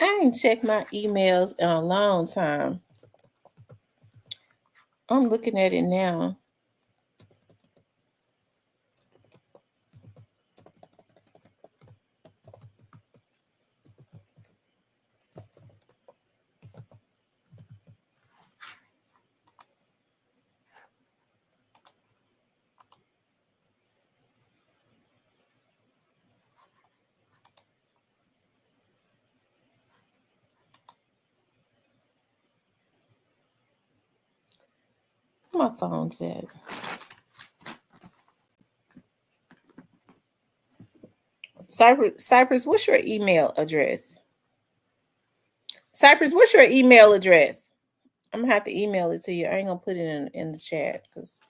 I ain't checked my emails in a long time. I'm looking at it now. my phone's at? Cypress, what's your email address? Cypress, what's your email address? I'm gonna have to email it to you. I ain't gonna put it in the chat because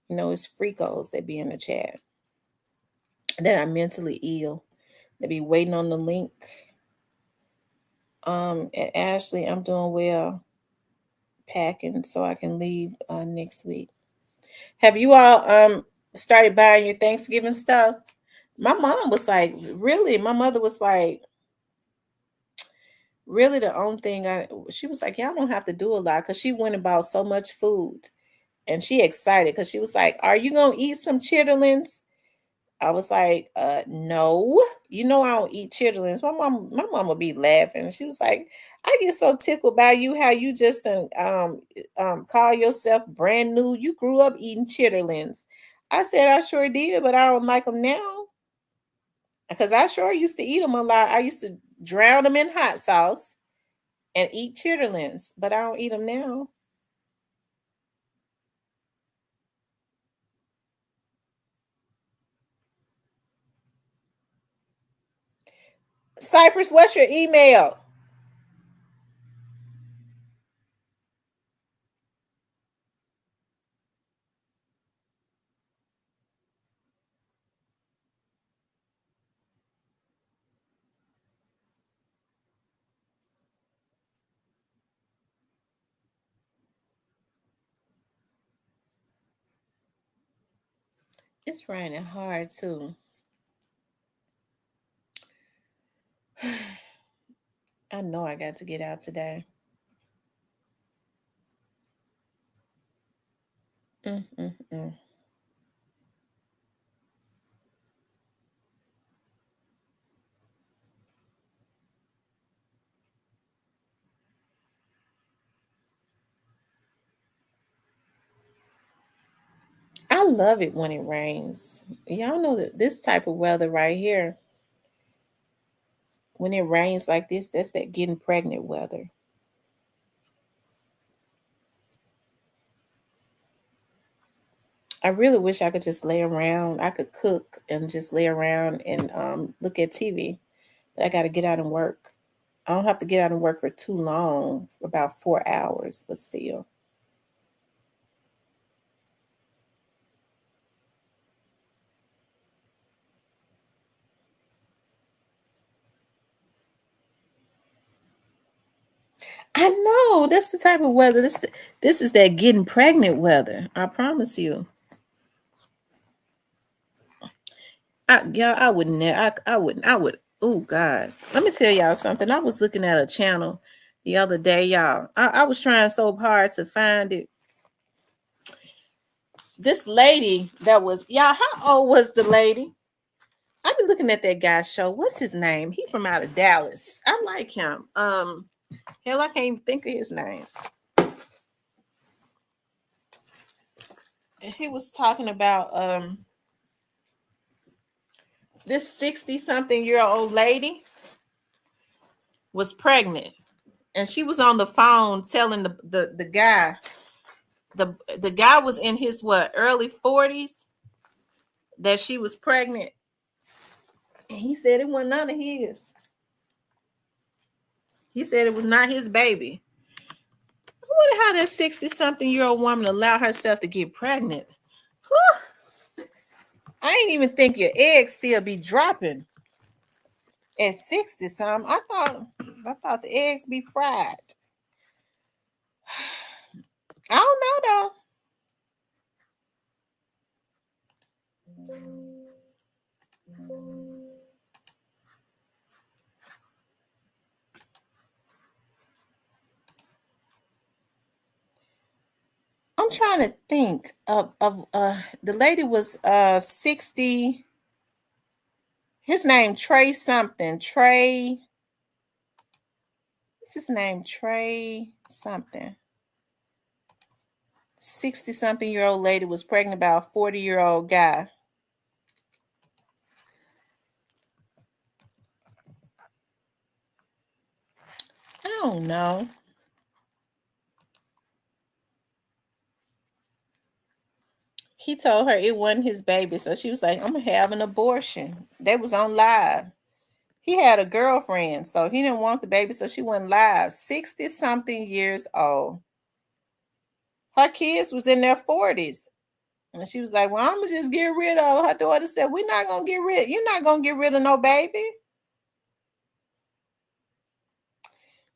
it's freakos that be in the chat that are mentally ill. They be waiting on the link. And Ashley, I'm doing well packing so I can leave next week. Have you all started buying your Thanksgiving stuff? My mom was like, really? My mother was like, really? The only thing she was like, y'all don't have to do a lot because she went and bought so much food, and she excited because she was like, are you gonna eat some chitterlings? I was like, no, I don't eat chitterlings. My mom would be laughing. She was like, I get so tickled by you, how you just call yourself brand new. You grew up eating chitterlings. I said, I sure did, but I don't like them now. Because I sure used to eat them a lot. I used to drown them in hot sauce and eat chitterlings, but I don't eat them now. Cypress, what's your email? It's raining hard too. I know I got to get out today. Mm-mm-mm. I love it when it rains. Y'all know that this type of weather right here, when it rains like this, that's that getting pregnant weather. I really wish I could just lay around. I could cook and just lay around and look at TV. But I got to get out and work. I don't have to get out and work for too long, about 4 hours, but still. I know that's the type of weather. This is that getting pregnant weather. I promise you. I wouldn't. I wouldn't. I would. Oh God, let me tell y'all something. I was looking at a channel the other day, y'all. I was trying so hard to find it. This lady that was y'all. How old was the lady? I've been looking at that guy's show. What's his name? He from out of Dallas. I like him. Hell, I can't even think of his name. He was talking about this 60-something-year-old lady was pregnant, and she was on the phone telling the guy. The guy was in his early 40s that she was pregnant, and he said it wasn't none of his. He said it was not his baby. I wonder how that 60-something-year-old woman allowed herself to get pregnant. Whew. I ain't even think your eggs still be dropping at 60 something. I thought the eggs be fried. I don't know though. I'm trying to think of the lady was 60. His name Trey something. What's his name? Trey something. 60-something-year-old lady was pregnant by a 40-year-old guy. I don't know. He told her it wasn't his baby, so she was like, "I'm gonna have an abortion." They was on live. He had a girlfriend, so he didn't want the baby, so she went live. 60 something years old. Her kids was in their 40s. And she was like, "Well, I'm gonna just get rid of her." Her daughter said, "We're not gonna get rid, you're not gonna get rid of no baby."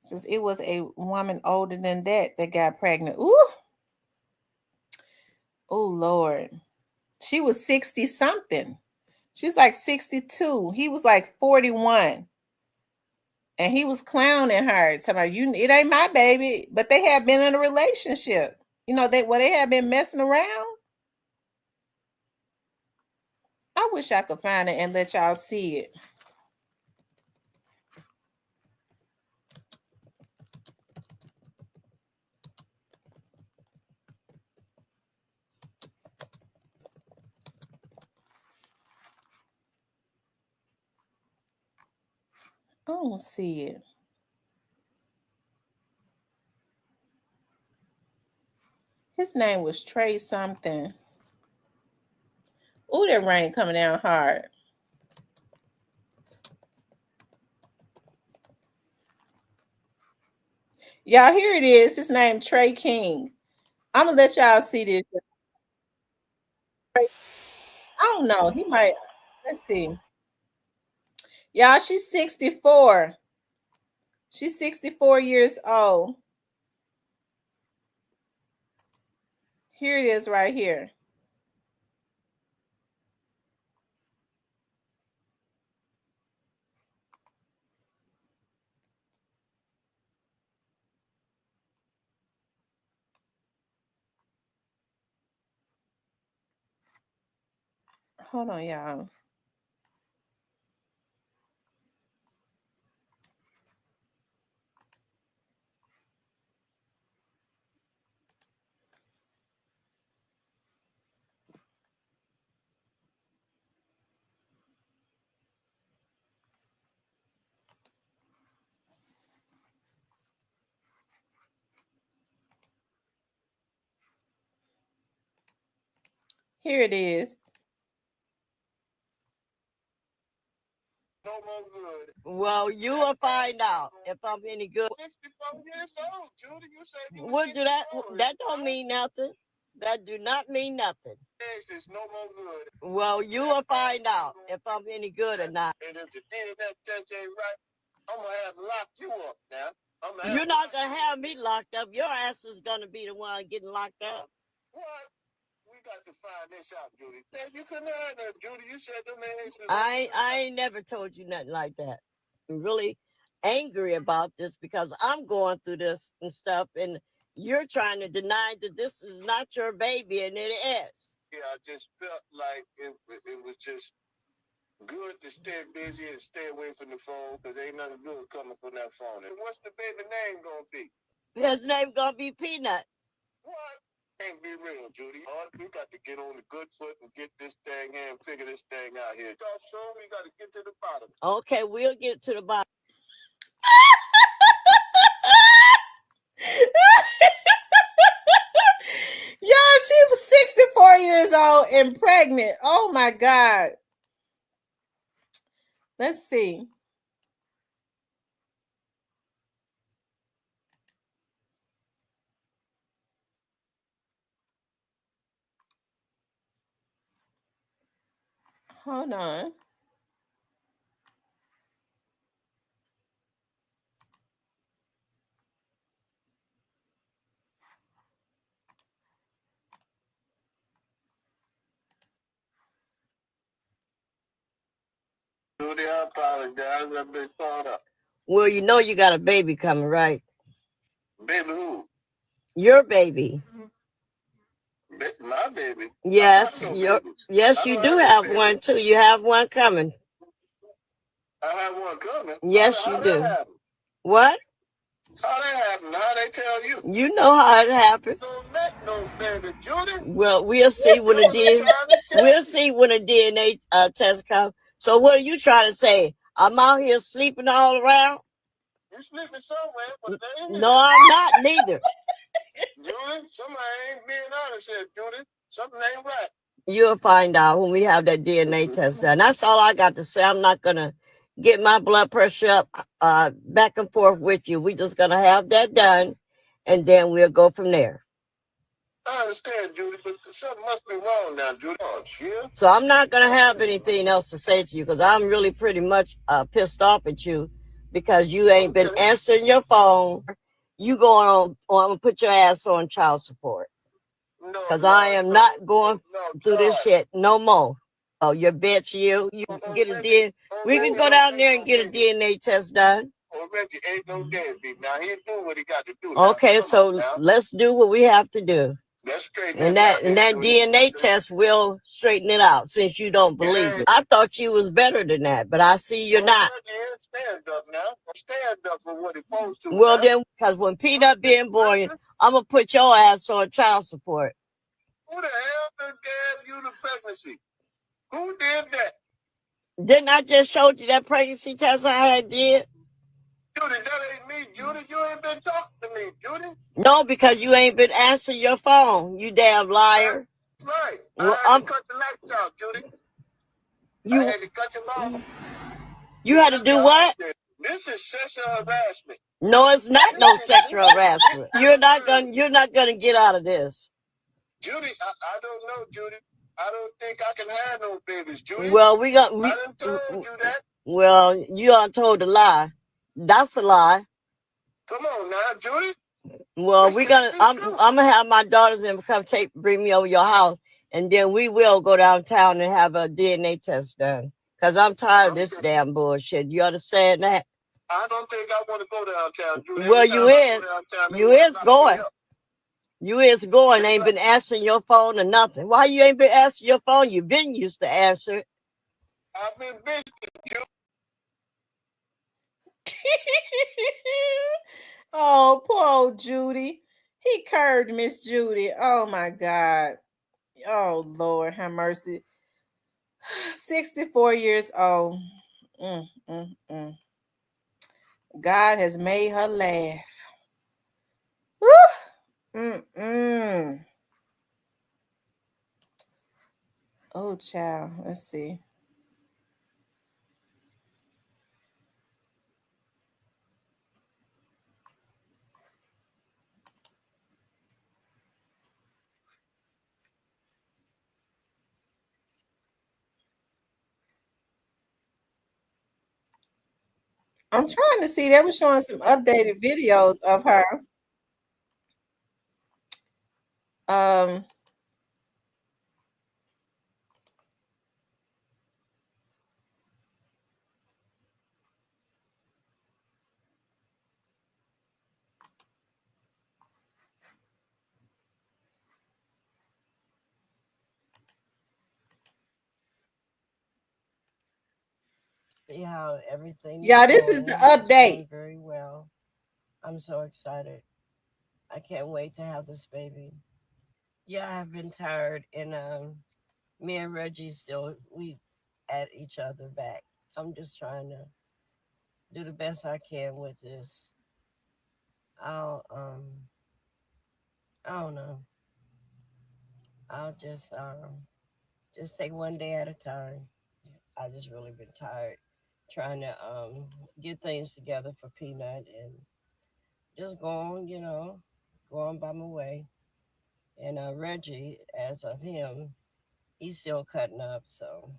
Since it was a woman older than that got pregnant. Ooh, oh Lord. She was 60 something. She was like 62. He was like 41. And he was clowning her, talking about you, it ain't my baby. But they had been in a relationship. They had been messing around. I wish I could find it and let y'all see it. I don't see it. His name was Trey something. Ooh, that rain coming down hard. Y'all, here it is. His name Trey King. I'm gonna let y'all see this. I don't know. He might. Let's see. Y'all, she's 64. She's 64 years old. Here it is right here. Hold on, y'all. Here it is. No more good. Well, you will find out if I'm any good. 64 years old, Judy. You said you what do that? That don't mean nothing. That do not mean nothing. It's no more good. Well, you will find out if I'm any good or not. And if the DNA test ain't right, I'm gonna have to lock you up now. You're not gonna have me locked up. Your ass is gonna be the one getting locked up. What? We got to find this out, Judy. You couldn't have that, Judy. You said them eggs was I ain't never told you nothing like that. I'm really angry about this because I'm going through this and stuff, and you're trying to deny that this is not your baby, and it is. Yeah, I just felt like it was just good to stay busy and stay away from the phone because ain't nothing good coming from that phone. And what's the baby name gonna be? His name gonna be Peanut. What? Can't be real, Judy. We got to get on the good foot and get this thing here and figure this thing out here. So we got to get to the bottom. Okay, we'll get to the bottom. Y'all, she was 64 years old and pregnant. Oh my God. Let's see. Hold on. Judy, I apologize. I've been caught up. Well, you know you got a baby coming, right? Baby who? Your baby. My baby. Yes, yes, you do have one too. You have one coming. I have one coming. Yes, you do. What? How that happened? How they tell you? You know how it happened. Don't make no baby, Judy. Well, we'll see when the DNA. We'll see when the DNA test comes. So, what are you trying to say? I'm out here sleeping all around. You sleeping somewhere, but they ain't. No, I'm not neither. Judy, somebody ain't being honest here, Judy. Something ain't right. You'll find out when we have that DNA test done. That's all I got to say. I'm not gonna get my blood pressure up back and forth with you. We just gonna have that done, and then we'll go from there. I understand, Judy, but something must be wrong now, Judy. Oh, yeah. So I'm not gonna have anything else to say to you because I'm really pretty much pissed off at you because you ain't been answering your phone. You going on? I'm gonna put your ass on child support because I am not going through this shit no more. Oh, you bitch, you can get a DNA. We can go down there and get a DNA test done. Reggie ain't no deadbeat. Now he do what he got to do. Okay, so let's do what we have to do. And that DNA test will straighten it out since you don't believe it. I thought you was better than that, but I see you're not. Stand up now. Stand up for what he's supposed to. Well then, because when Peanut being born, I'm gonna put your ass on child support. Who the hell gave you the pregnancy? Who did that? Didn't I just show you that pregnancy test I had did? Judy, that ain't me, Judy. You ain't been talking to me, Judy. No, because you ain't been answering your phone, you damn liar. Right. Well, I had to cut the lights out, Judy. I had to cut your mouth. You had to do what? This is sexual harassment. No, it's not no sexual harassment. You're not gonna get out of this. Judy, I don't know, Judy. I don't think I can have no babies, Judy. Well, I done told you that. Well, you are told a lie. That's a lie. Come on now, Judy. Well, I'm gonna have my daughters and come bring me over your house, and then we will go downtown and have a DNA test done. Cause I'm tired of this damn bullshit. You understand that? I don't think I want to go downtown, Judy. Well, you is going. You is going. Ain't been answering your phone or nothing. Why you ain't been answering your phone? You been used to answer it. I've been busy, Judy. Oh, poor old Judy. He curved Miss Judy. Oh my God. Oh Lord, have mercy. 64 years old. Mm, mm, mm. God has made her laugh. Woo! Mm-mm. Oh, child. Let's see. I'm trying to see. They were showing some updated videos of her. Um, See how everything yeah, this is the update. very well. I'm so excited. I can't wait to have this baby. Yeah, I've been tired, and me and Reggie still we at each other back. So I'm just trying to do the best I can with this. I'll I don't know. I'll just take one day at a time. I just really been tired trying to get things together for Peanut and just go on, go on by my way. And Reggie, as of him, he's still cutting up, so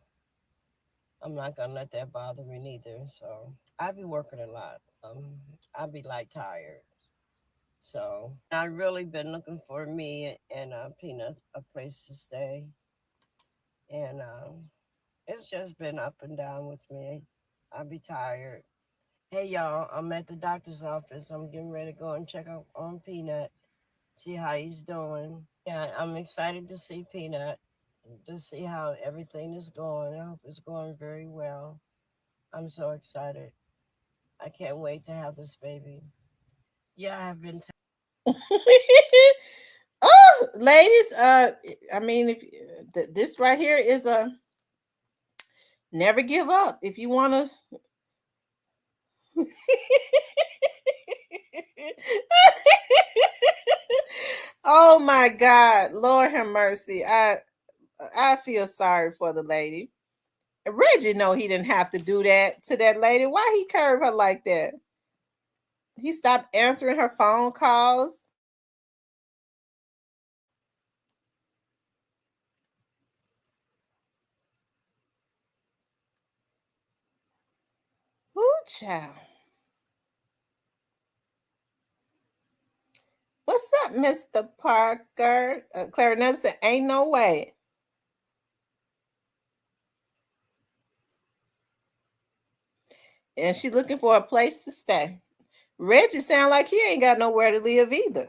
I'm not gonna let that bother me neither. So I be working a lot. I be like tired. So I really been looking for me and Peanut a place to stay, and it's just been up and down with me. I be tired. Hey y'all, I'm at the doctor's office. I'm getting ready to go and check out on Peanut, see how he's doing. Yeah, I'm excited to see Peanut, to see how everything is going. I hope it's going very well. I'm so excited. I can't wait to have this baby. Yeah, I have been. Oh, ladies, I mean, if this right here is a never give up. If you want to Oh my God, Lord have mercy. I feel sorry for the lady. Reggie know he didn't have to do that to that lady. Why he curved her like that? He stopped answering her phone calls. Ooh, child. What's up, Mr. Parker? Clarinet said, ain't no way. And she looking for a place to stay. Reggie sound like he ain't got nowhere to live either.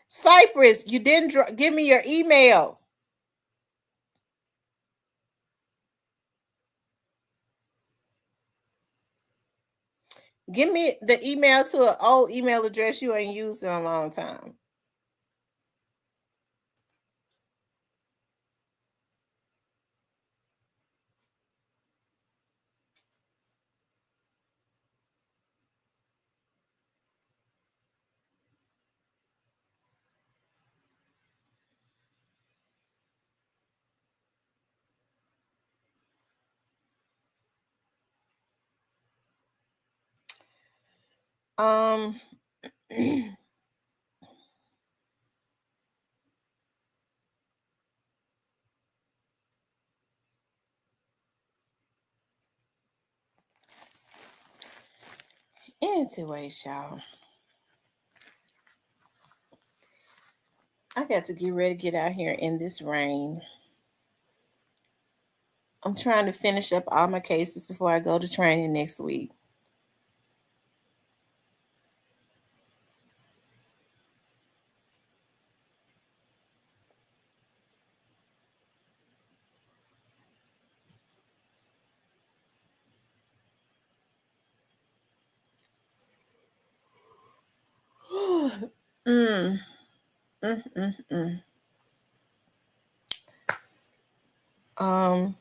Cypress, you didn't give me your email. Give me the email to an old email address you ain't used in a long time. Um anyways, y'all. I got to get ready to get out here in this rain. I'm trying to finish up all my cases before I go to training next week. mm, mm, mm, mm. Um,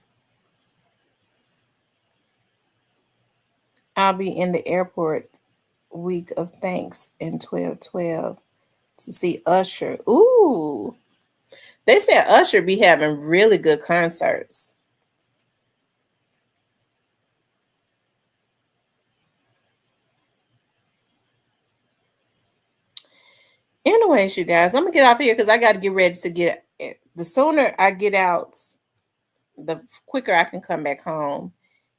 I'll be in the airport week of thanks in 12/12 to see Usher. Ooh, they said Usher be having really good concerts. Anyways, you guys, I'm gonna get off here because I got to get ready to get. The sooner I get out, the quicker I can come back home.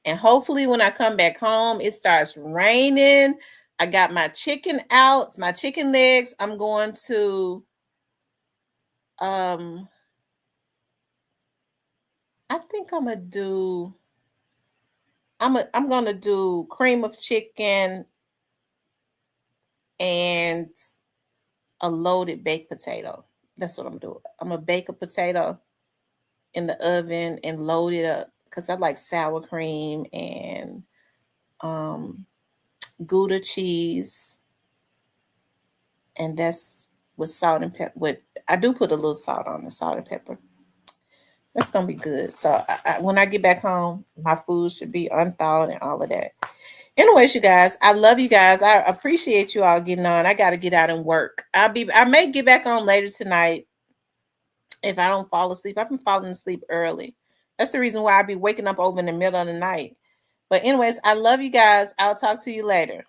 And hopefully, when I come back home, it starts raining. I got my chicken out, my chicken legs. I'm going to, um, I think I'm gonna do cream of chicken and a loaded baked potato. That's what I'm doing. I'm gonna bake a potato in the oven and load it up because I like sour cream and um, Gouda cheese, and that's with salt and pepper. With I do put a little salt on the salt and pepper. That's gonna be good. So when I get back home, my food should be unthawed and all of that. Anyways, you guys, I love you guys. I appreciate you all getting on. I got to get out and work. I may get back on later tonight if I don't fall asleep. I've been falling asleep early. That's the reason why I be waking up over in the middle of the night. But anyways, I love you guys. I'll talk to you later.